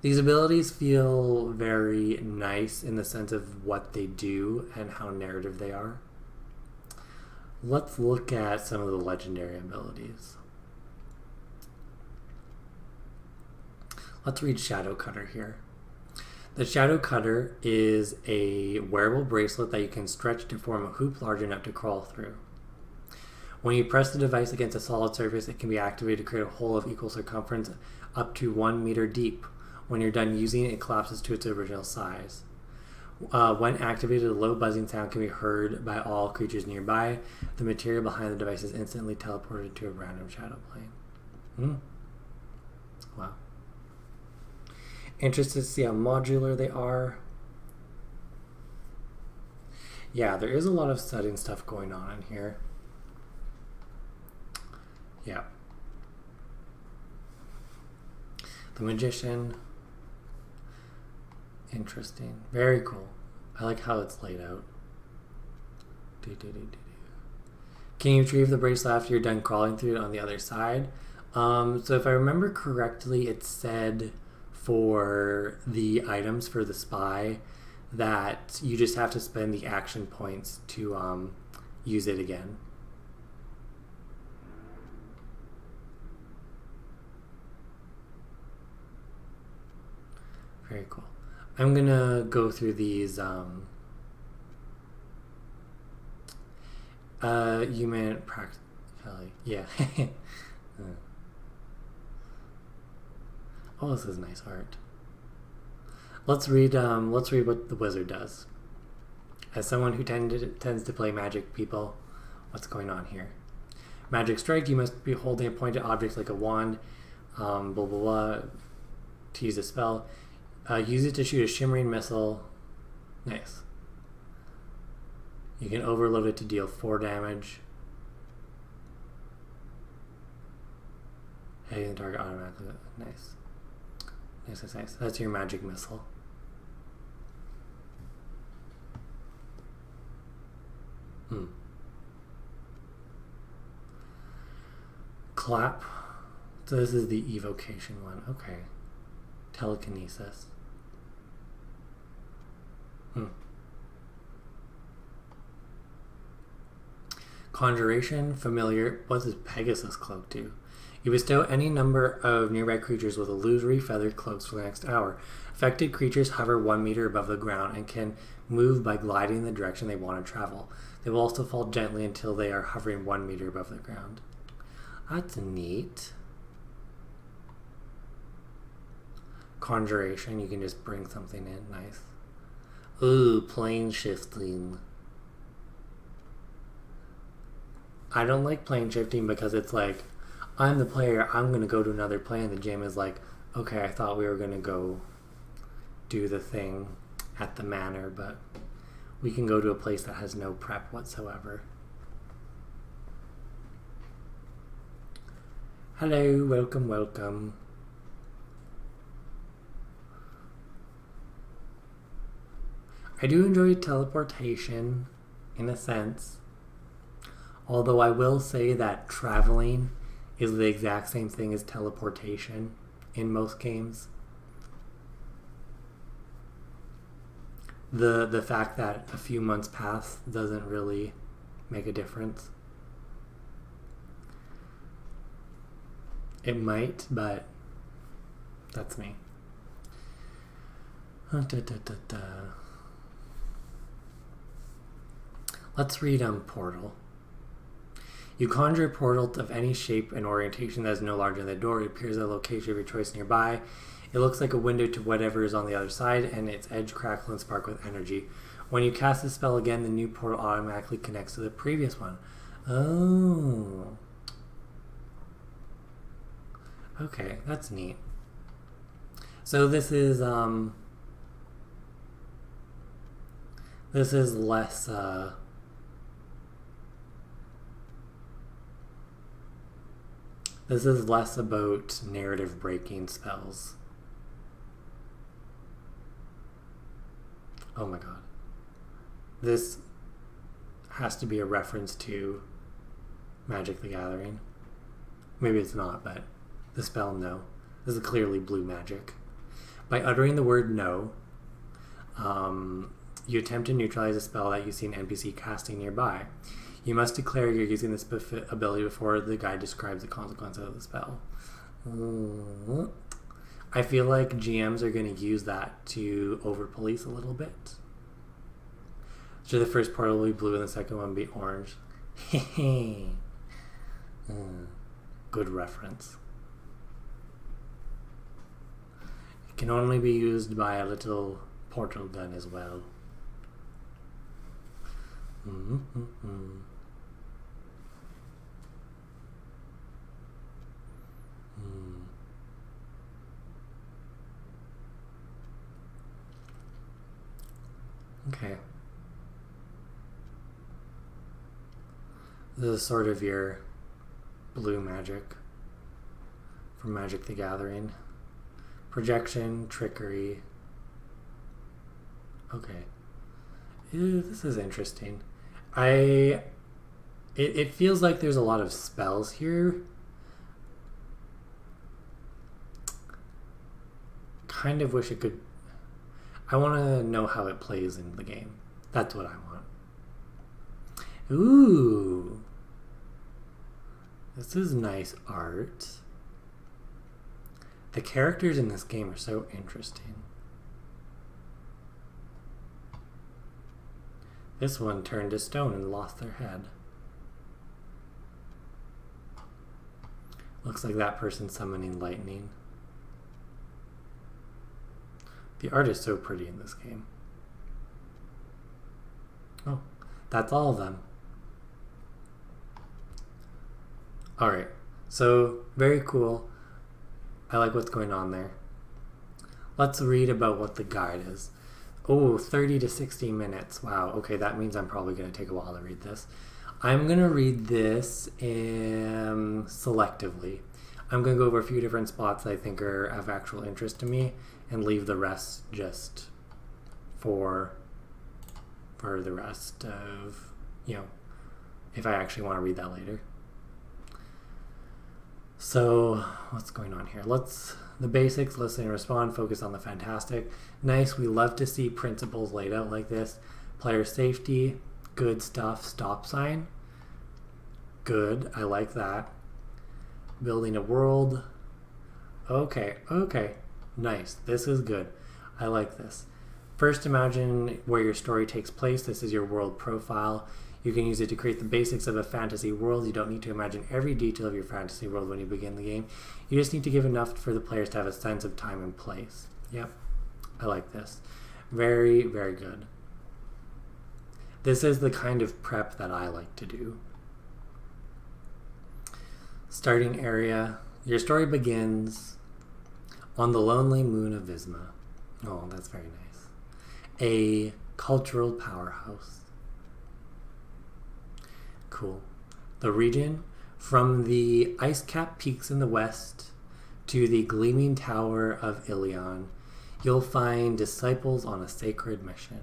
These abilities feel very nice in the sense of what they do and how narrative they are. Let's look at some of the legendary abilities. Let's read Shadow Cutter here. The Shadow Cutter is a wearable bracelet that you can stretch to form a hoop large enough to crawl through. When you press the device against a solid surface, it can be activated to create a hole of equal circumference up to 1 meter deep. When you're done using it, it collapses to its original size. When activated, a low buzzing sound can be heard by all creatures nearby. The material behind the device is instantly teleported to a random shadow plane. Wow. Interested to see how modular they are. Yeah, there is a lot of setting stuff going on in here. Yeah. The Magician. Interesting. Very cool. I like how it's laid out. Can you retrieve the bracelet after you're done crawling through it on the other side? So if I remember correctly, it said for the items for the spy that you just have to spend the action points to use it again. Very cool. I'm gonna go through these human practically. Yeah. Oh, this is nice art. Let's read what the wizard does. As someone who tends to play magic, people, what's going on here? Magic strike, you must be holding a pointed object like a wand, blah blah blah, to use a spell. Use it to shoot a shimmering missile. Nice. You can overload it to deal 4 damage. Hitting the target automatically. Nice. Nice. That's your magic missile. Clap. So this is the evocation one. Okay. Telekinesis. Conjuration, familiar. What does Pegasus cloak do? You bestow any number of nearby creatures with illusory feathered cloaks for the next hour. Affected creatures hover 1 meter above the ground and can move by gliding in the direction they want to travel. They will also fall gently until they are hovering 1 meter above the ground. That's neat. Conjuration, you can just bring something in. Nice. Ooh, plane shifting. I don't like plane shifting because it's like, I'm the player, I'm going to go to another plane. The game is like, okay, I thought we were going to go do the thing at the manor, but we can go to a place that has no prep whatsoever. Hello, welcome, welcome. I do enjoy teleportation, in a sense. Although I will say that traveling is the exact same thing as teleportation in most games. The fact that a few months pass doesn't really make a difference. It might, but that's me. Let's read Portal. You conjure a portal of any shape and orientation that is no larger than the door. It appears at a location of your choice nearby. It looks like a window to whatever is on the other side, and its edge crackle and spark with energy. When you cast the spell again, the new portal automatically connects to the previous one. Oh. Okay, that's neat. So this is less this is less about narrative breaking spells. Oh my god. This has to be a reference to Magic the Gathering. Maybe it's not, but the spell no. This is clearly blue magic. By uttering the word no, you attempt to neutralize a spell that you see an NPC casting nearby. You must declare you're using this ability before the guide describes the consequences of the spell. I feel like GMs are going to use that to over-police a little bit. So the first portal will be blue and the second one will be orange. Good reference. It can only be used by a little portal gun as well. Okay. This is sort of your blue magic from Magic the Gathering. Projection, trickery. Okay. This is interesting. It feels like there's a lot of spells here. Kind of wish it could... I want to know how it plays in the game. That's what I want. Ooh. This is nice art. The characters in this game are so interesting. This one turned to stone and lost their head. Looks like that person's summoning lightning. The art is so pretty in this game. Oh, that's all of them. Alright, so very cool. I like what's going on there. Let's read about what the guide is. Oh, 30 to 60 minutes. Wow, okay, that means I'm probably going to take a while to read this. I'm going to read this selectively. I'm going to go over a few different spots that I think are of actual interest to me and leave the rest just for the rest of, if I actually want to read that later. So, what's going on here? The basics, listen and respond, focus on the fantastic. Nice, we love to see principles laid out like this. Player safety, good stuff. Stop sign, good, I like that. Building a world. Okay. Nice. This is good. I like this. First, imagine where your story takes place. This is your world profile. You can use it to create the basics of a fantasy world. You don't need to imagine every detail of your fantasy world when you begin the game. You just need to give enough for the players to have a sense of time and place. Yep. I like this. Very, very good. This is the kind of prep that I like to do. Starting area. Your story begins on the lonely moon of Visma. Oh, that's very nice. A cultural powerhouse. Cool. The region, from the ice-capped peaks in the west to the gleaming tower of Ilion, you'll find disciples on a sacred mission.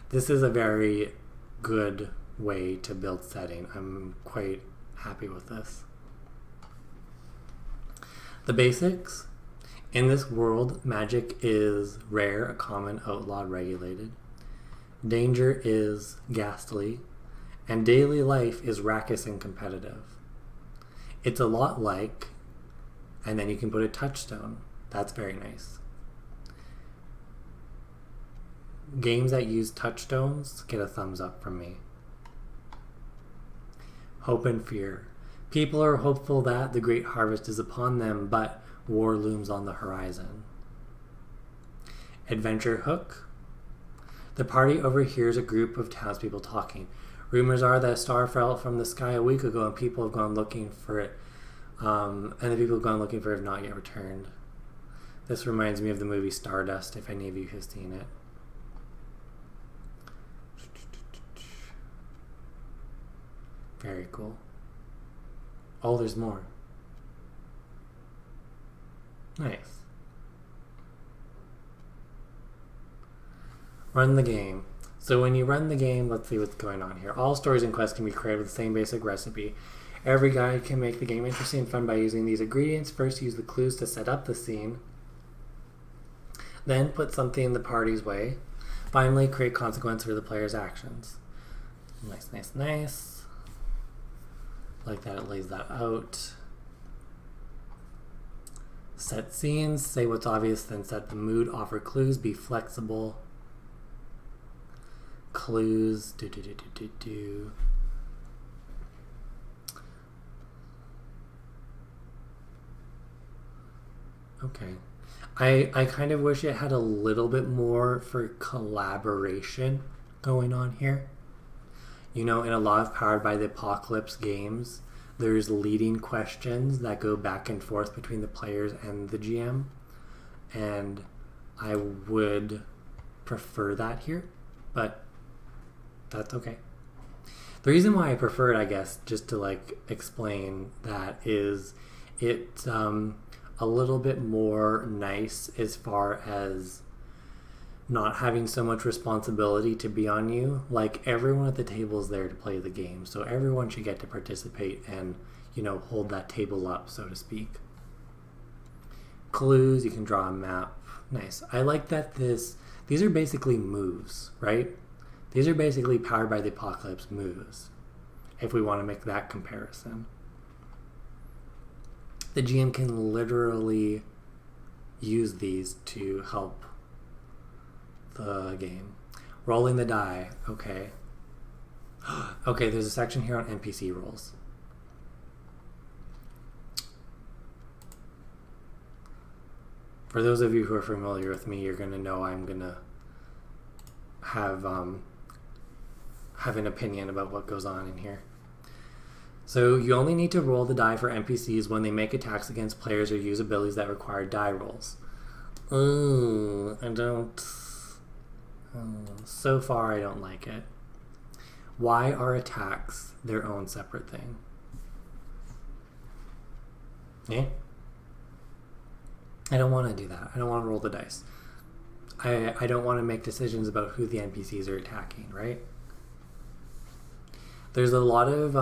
This is a very good way to build setting. I'm quite happy with this. The basics. In this world, magic is rare, a common, outlawed, regulated. Danger is ghastly, and daily life is raucous and competitive. It's a lot like, and then you can put a touchstone. That's very nice. Games that use touchstones get a thumbs up from me. Hope and fear. People are hopeful that the great harvest is upon them, but war looms on the horizon. Adventure hook. The party overhears a group of townspeople talking. Rumors are that a star fell from the sky a week ago and people have gone looking for it. And the people who've gone looking for it have not yet returned. This reminds me of the movie Stardust, if any of you have seen it. Very cool. Oh, there's more. Nice. Run the game. So when you run the game, let's see what's going on here. All stories and quests can be created with the same basic recipe. Every guide can make the game interesting and fun by using these ingredients. First, use the clues to set up the scene. Then, put something in the party's way. Finally, create consequence for the player's actions. Nice. Like that, it lays that out. Set scenes, say what's obvious, then set the mood, offer clues, be flexible. Clues, Okay. I kind of wish it had a little bit more for collaboration going on here. You know, in a lot of Powered by the Apocalypse games, there's leading questions that go back and forth between the players and the GM. And I would prefer that here, but that's okay. The reason why I prefer it, I guess, just to like explain that, is it's a little bit more nice as far as not having so much responsibility to be on you. Like, everyone at the table is there to play the game, so everyone should get to participate and, you know, hold that table up, so to speak. Clues, you can draw a map. Nice. I like that these are basically moves, right? These are basically Powered by the Apocalypse moves, if we want to make that comparison. The GM can literally use these to help the game. Rolling the die. Okay. Okay, there's a section here on NPC rolls. For those of you who are familiar with me, you're going to know I'm going to have an opinion about what goes on in here. So you only need to roll the die for NPCs when they make attacks against players or use abilities that require die rolls. So far I don't like it. Why are attacks their own separate thing? Yeah? I don't want to do that. I don't want to roll the dice. I don't want to make decisions about who the NPCs are attacking, right? There's a lot of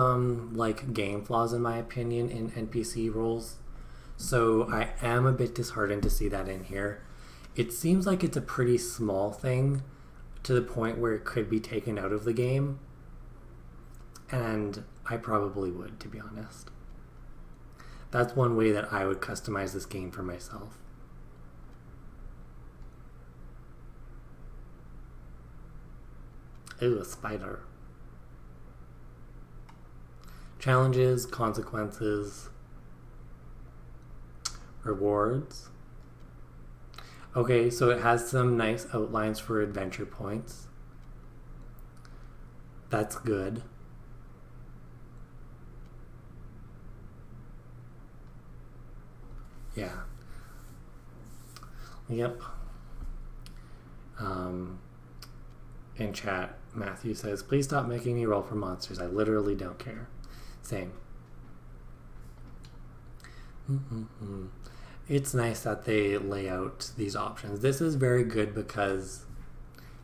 like game flaws, in my opinion, in NPC roles. So I am a bit disheartened to see that in here. It seems like it's a pretty small thing to the point where it could be taken out of the game. And I probably would, to be honest. That's one way that I would customize this game for myself. Ooh, a spider. Challenges, consequences, rewards. Okay, so it has some nice outlines for adventure points. That's good. Yeah. Yep. In chat, Matthew says, please stop making me roll for monsters. I literally don't care. Same. It's nice that they lay out these options. This is very good because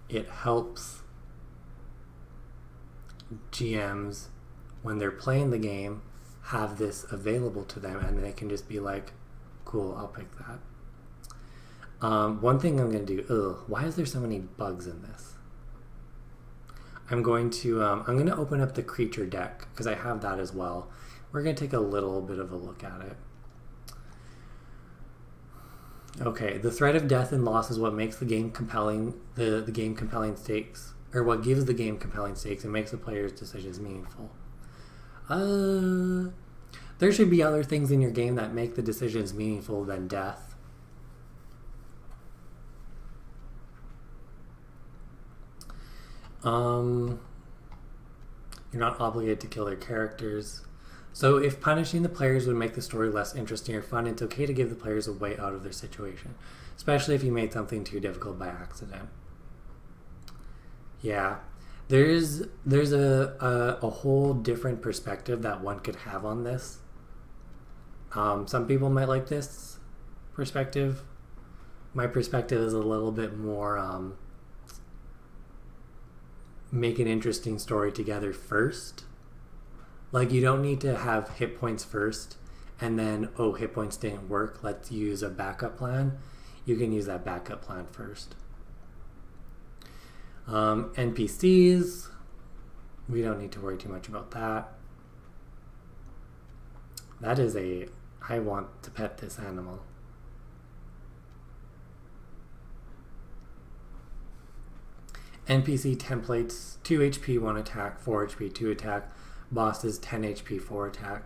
it helps GMs, when they're playing the game, have this available to them, and they can just be like, cool, I'll pick that. One thing I'm going to do, why is there so many bugs in this? I'm going to open up the creature deck because I have that as well. We're going to take a little bit of a look at it. Okay, the threat of death and loss is what makes the game compelling, the game compelling stakes, or what gives the game compelling stakes and makes the player's decisions meaningful. There should be other things in your game that make the decisions meaningful than death. You're not obligated to kill their characters. So if punishing the players would make the story less interesting or fun, it's okay to give the players a way out of their situation, especially if you made something too difficult by accident. Yeah, there's a whole different perspective that one could have on this. Some people might like this perspective. My perspective is a little bit more make an interesting story together first. Like, you don't need to have hit points first and then, oh, hit points didn't work, let's use a backup plan. You can use that backup plan first. NPCs, we don't need to worry too much about that. That is I want to pet this animal. NPC templates, 2 HP, 1 attack, 4 HP, 2 attack. Bosses, 10 HP, 4 attack.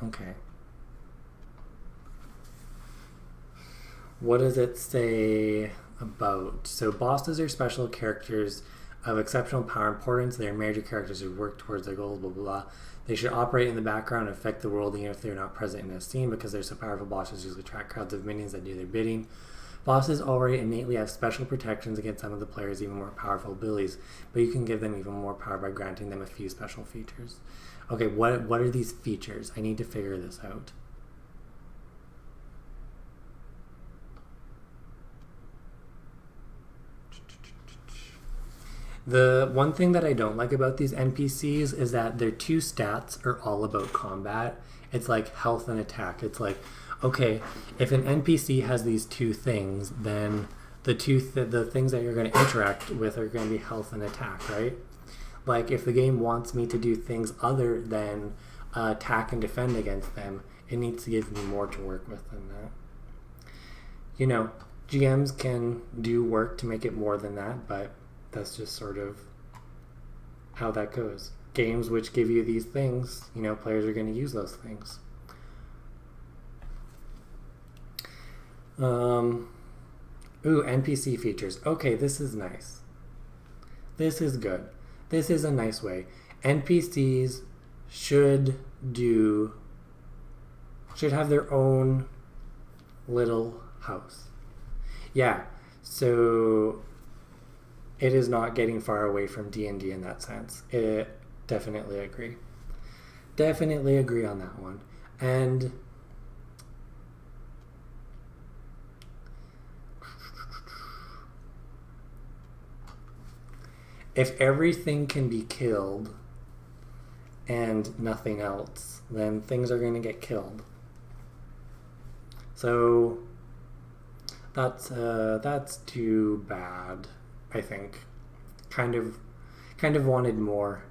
Okay. What does it say about? So bosses are special characters of exceptional power and importance. They are major characters who work towards their goals, blah, blah, blah. They should operate in the background and affect the world even if they're not present in a scene, because they're so powerful. Bosses usually attract crowds of minions that do their bidding. Bosses already innately have special protections against some of the player's even more powerful abilities, but you can give them even more power by granting them a few special features. Okay, what are these features? I need to figure this out. The one thing that I don't like about these NPCs is that their 2 stats are all about combat. It's like health and attack. It's like, okay, if an NPC has these 2 things, then the things that you're going to interact with are going to be health and attack, right? Like, if the game wants me to do things other than attack and defend against them, it needs to give me more to work with than that. You know, GMs can do work to make it more than that, but that's just sort of how that goes. Games which give you these things, you know, players are going to use those things. Ooh, NPC features. Okay, this is nice. This is good. This is a nice way. NPCs should have their own little house. Yeah, so it is not getting far away from D&D in that sense. Definitely agree. Definitely agree on that one. And if everything can be killed and nothing else, then things are going to get killed. So that's too bad, I think. Kind of Kind of wanted more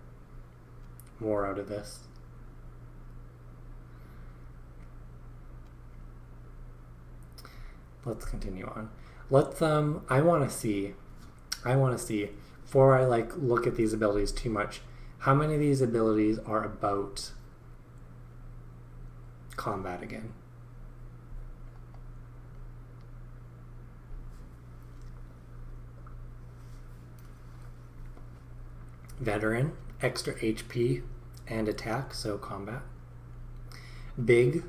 out of this. Let's continue on. Let's I want to see before I like look at these abilities too much, how many of these abilities are about combat again. Veteran, extra HP and attack, so combat. Big,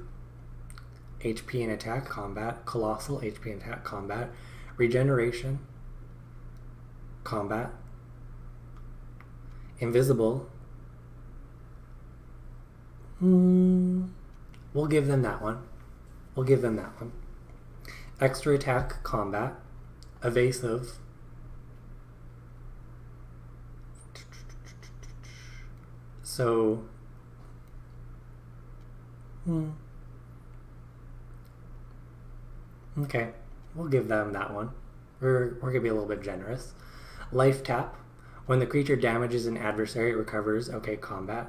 HP and attack, combat. Colossal, HP and attack, combat. Regeneration, combat. Invisible. We'll give them that one. Extra attack, combat. Evasive. So, okay, we'll give them that one. We're going to be a little bit generous. Life tap. When the creature damages an adversary, it recovers. Okay, combat.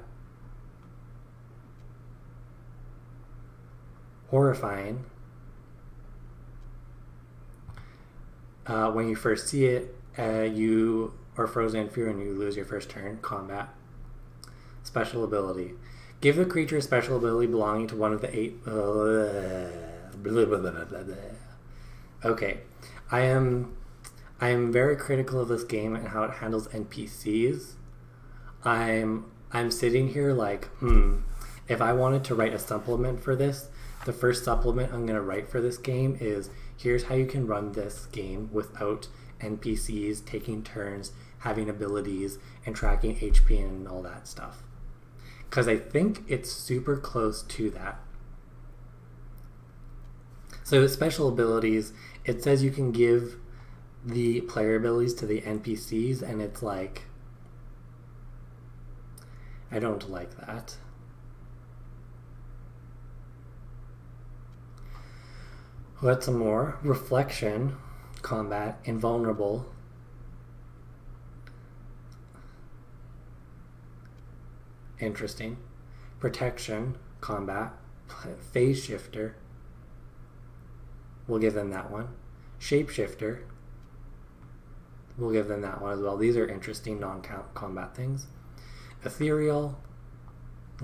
Horrifying. When you first see it, you are frozen in fear and you lose your first turn. Combat. Special ability. Give the creature a special ability belonging to one of the 8... Okay. I am very critical of this game and how it handles NPCs. I'm sitting here like, if I wanted to write a supplement for this, the first supplement I'm going to write for this game is, here's how you can run this game without NPCs taking turns, having abilities, and tracking HP and all that stuff. Because I think it's super close to that. So with special abilities, it says you can give the player abilities to the NPCs, and it's like, I don't like that. What's some more? Reflection, combat, invulnerable. Interesting. Protection, combat, phase shifter. We'll give them that one. Shapeshifter. We'll give them that one as well. These are interesting non-combat things. Ethereal.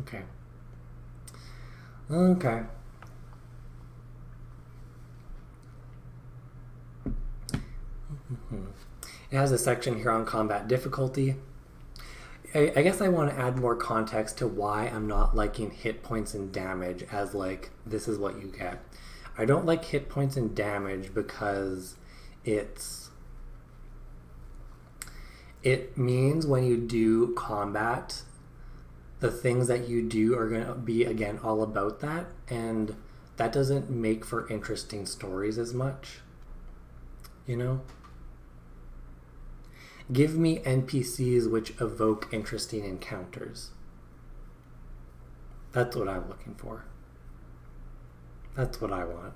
Okay. Okay. It has a section here on combat difficulty. I guess I want to add more context to why I'm not liking hit points and damage as like, this is what you get. I don't like hit points and damage because it means when you do combat, the things that you do are going to be, again, all about that, and that doesn't make for interesting stories as much, you know? Give me NPCs which evoke interesting encounters. That's what I'm looking for. That's what I want.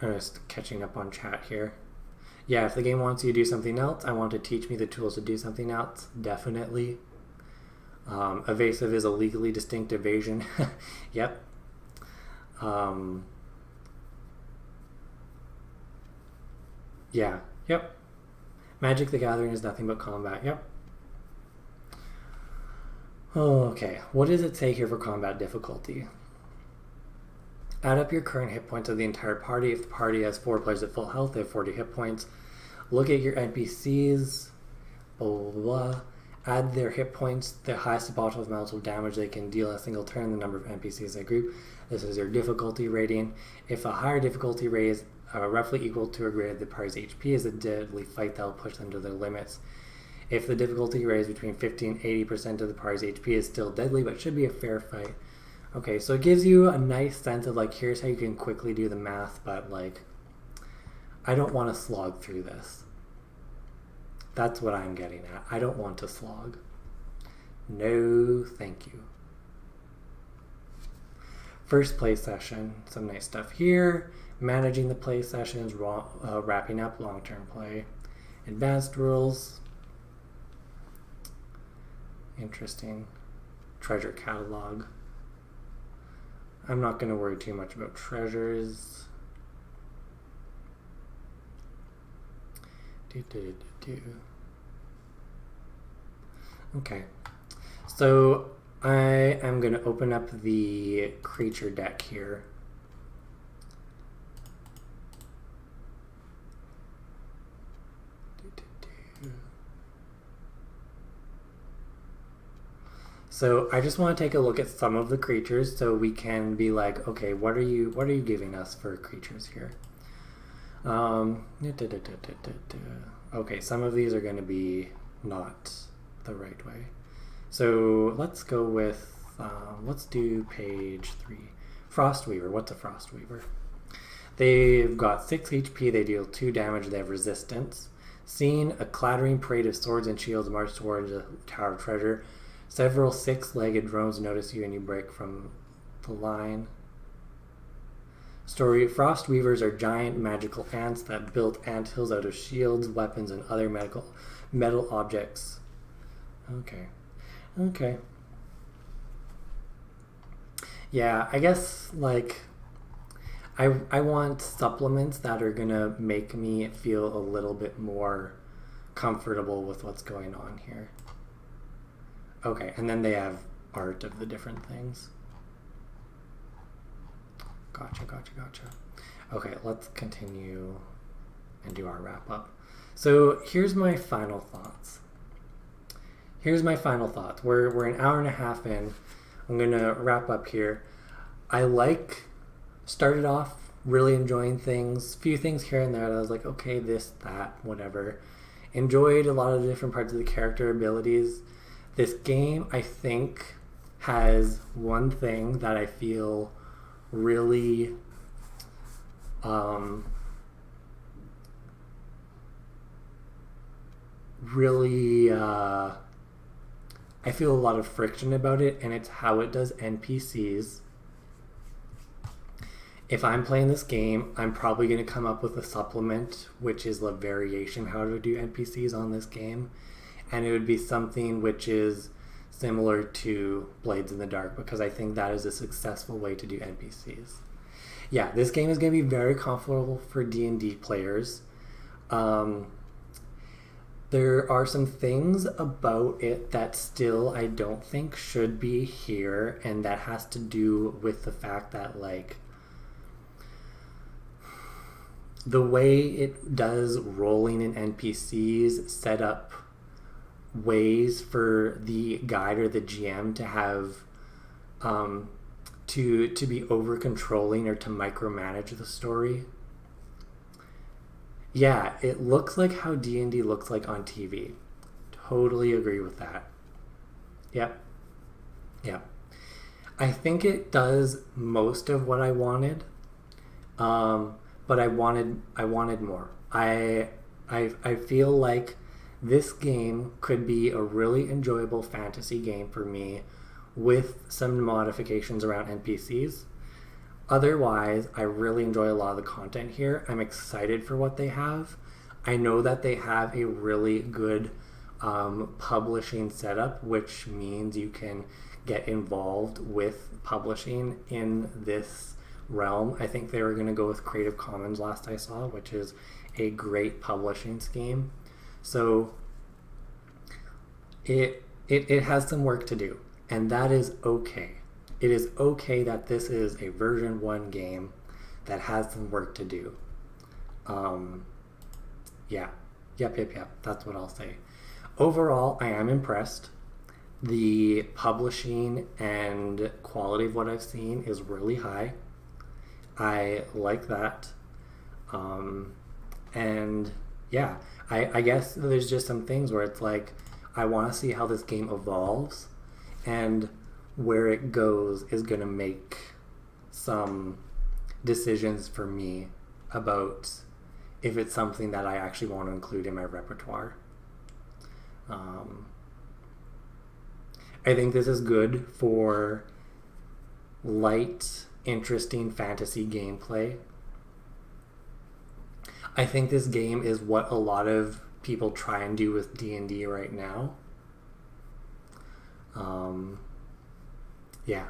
I'm just catching up on chat here. Yeah, if the game wants you to do something else, I want to teach me the tools to do something else. Definitely. Evasive is a legally distinct evasion. Yep. Yeah. Yep. Magic the Gathering is nothing but combat. Yep. Okay. What does it say here for combat difficulty? Add up your current hit points of the entire party. If the party has 4 players at full health, they have 40 hit points. Look at your NPCs. Blah, blah, blah. Add their hit points, the highest possible amount of damage they can deal a single turn, the number of NPCs in a group. This is their difficulty rating. If a higher difficulty rate is roughly equal to or greater than the party's HP, is a deadly fight that will push them to their limits. If the difficulty rate is between 50 and 80% of the party's HP, is still deadly, but should be a fair fight. Okay, so it gives you a nice sense of like, here's how you can quickly do the math, but like, I don't want to slog through this. That's what I'm getting at. I don't want to slog. No, thank you. First play session, some nice stuff here. Managing the play sessions, wrapping up long-term play. Advanced rules. Interesting. Treasure catalog. I'm not going to worry too much about treasures. Okay. So I am going to open up the creature deck here. So I just want to take a look at some of the creatures so we can be like, okay, what are you giving us for creatures here? Okay, some of these are going to be not the right way. So let's go with, let's do page 3. Frostweaver. What's a Frostweaver? They've got 6 HP, they deal 2 damage, they have resistance. Seeing a clattering parade of swords and shields march towards a tower of treasure. Several 6-legged drones notice you and you break from the line. Story: Frostweavers are giant magical ants that built anthills out of shields, weapons, and other metal objects. Okay. Yeah, I guess, like, I want supplements that are gonna make me feel a little bit more comfortable with what's going on here. Okay, and then they have art of the different things. Gotcha. Okay, let's continue and do our wrap up. So here's my final thoughts. We're an hour and a half in. I'm gonna wrap up here. Started off really enjoying things, few things here and there that I was like, okay, this, that, whatever. Enjoyed a lot of the different parts of the character abilities. This game, I think, has one thing that I feel really I feel a lot of friction about it, and it's how it does NPCs. If I'm playing this game, I'm probably going to come up with a supplement, which is a variation how to do NPCs on this game. And it would be something which is similar to Blades in the Dark, because I think that is a successful way to do NPCs. Yeah, this game is going to be very comfortable for D&D players. There are some things about it that still I don't think should be here, and that has to do with the fact that, like, the way it does rolling in NPCs set up ways for the guide or the GM to have to be over controlling or to micromanage the story. Yeah, it looks like how D&D looks like on TV. Totally agree with that. Yep. I think it does most of what I wanted, but I wanted more. I feel like this game could be a really enjoyable fantasy game for me with some modifications around NPCs. Otherwise, I really enjoy a lot of the content here. I'm excited for what they have. I know that they have a really good publishing setup, which means you can get involved with publishing in this realm. I think they were going to go with Creative Commons last I saw, which is a great publishing scheme. So it has some work to do, and that is okay. It is okay that this is a version 1 game that has some work to do. Yep. That's what I'll say. Overall, I am impressed. The publishing and quality of what I've seen is really high. I like that. And yeah, I guess there's just some things where it's like, I want to see how this game evolves, and where it goes is going to make some decisions for me about if it's something that I actually want to include in my repertoire. I think this is good for light interesting fantasy gameplay. I think this game is what a lot of people try and do with D&D right now. Yeah.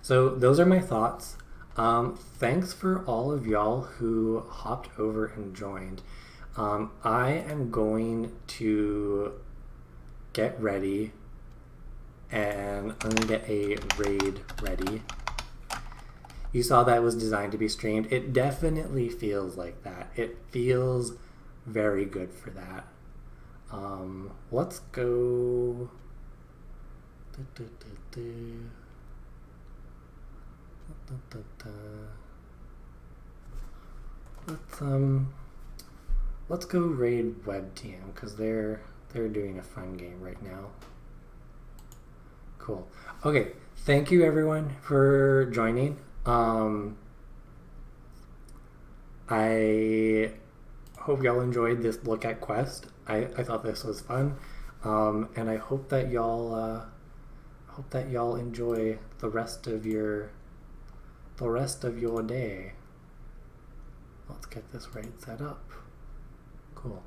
So those are my thoughts. Thanks for all of y'all who hopped over and joined. I am going to get ready, and I'm going to get a raid ready. You saw that was designed to be streamed. It definitely feels like that. It feels very good for that. Let's go. Let's go raid WebTM because they're doing a fun game right now. Cool. Okay, thank you everyone for joining. I hope y'all enjoyed this look at Quest. I thought this was fun, and I hope that y'all enjoy the rest of your day. Let's get this raid set up. Cool.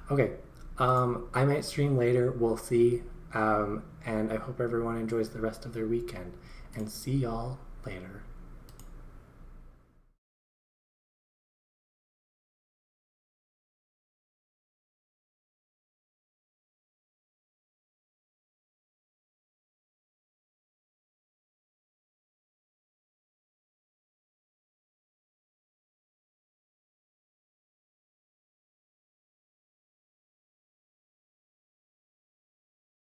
Okay. I might stream later. We'll see. And I hope everyone enjoys the rest of their weekend. And see y'all later.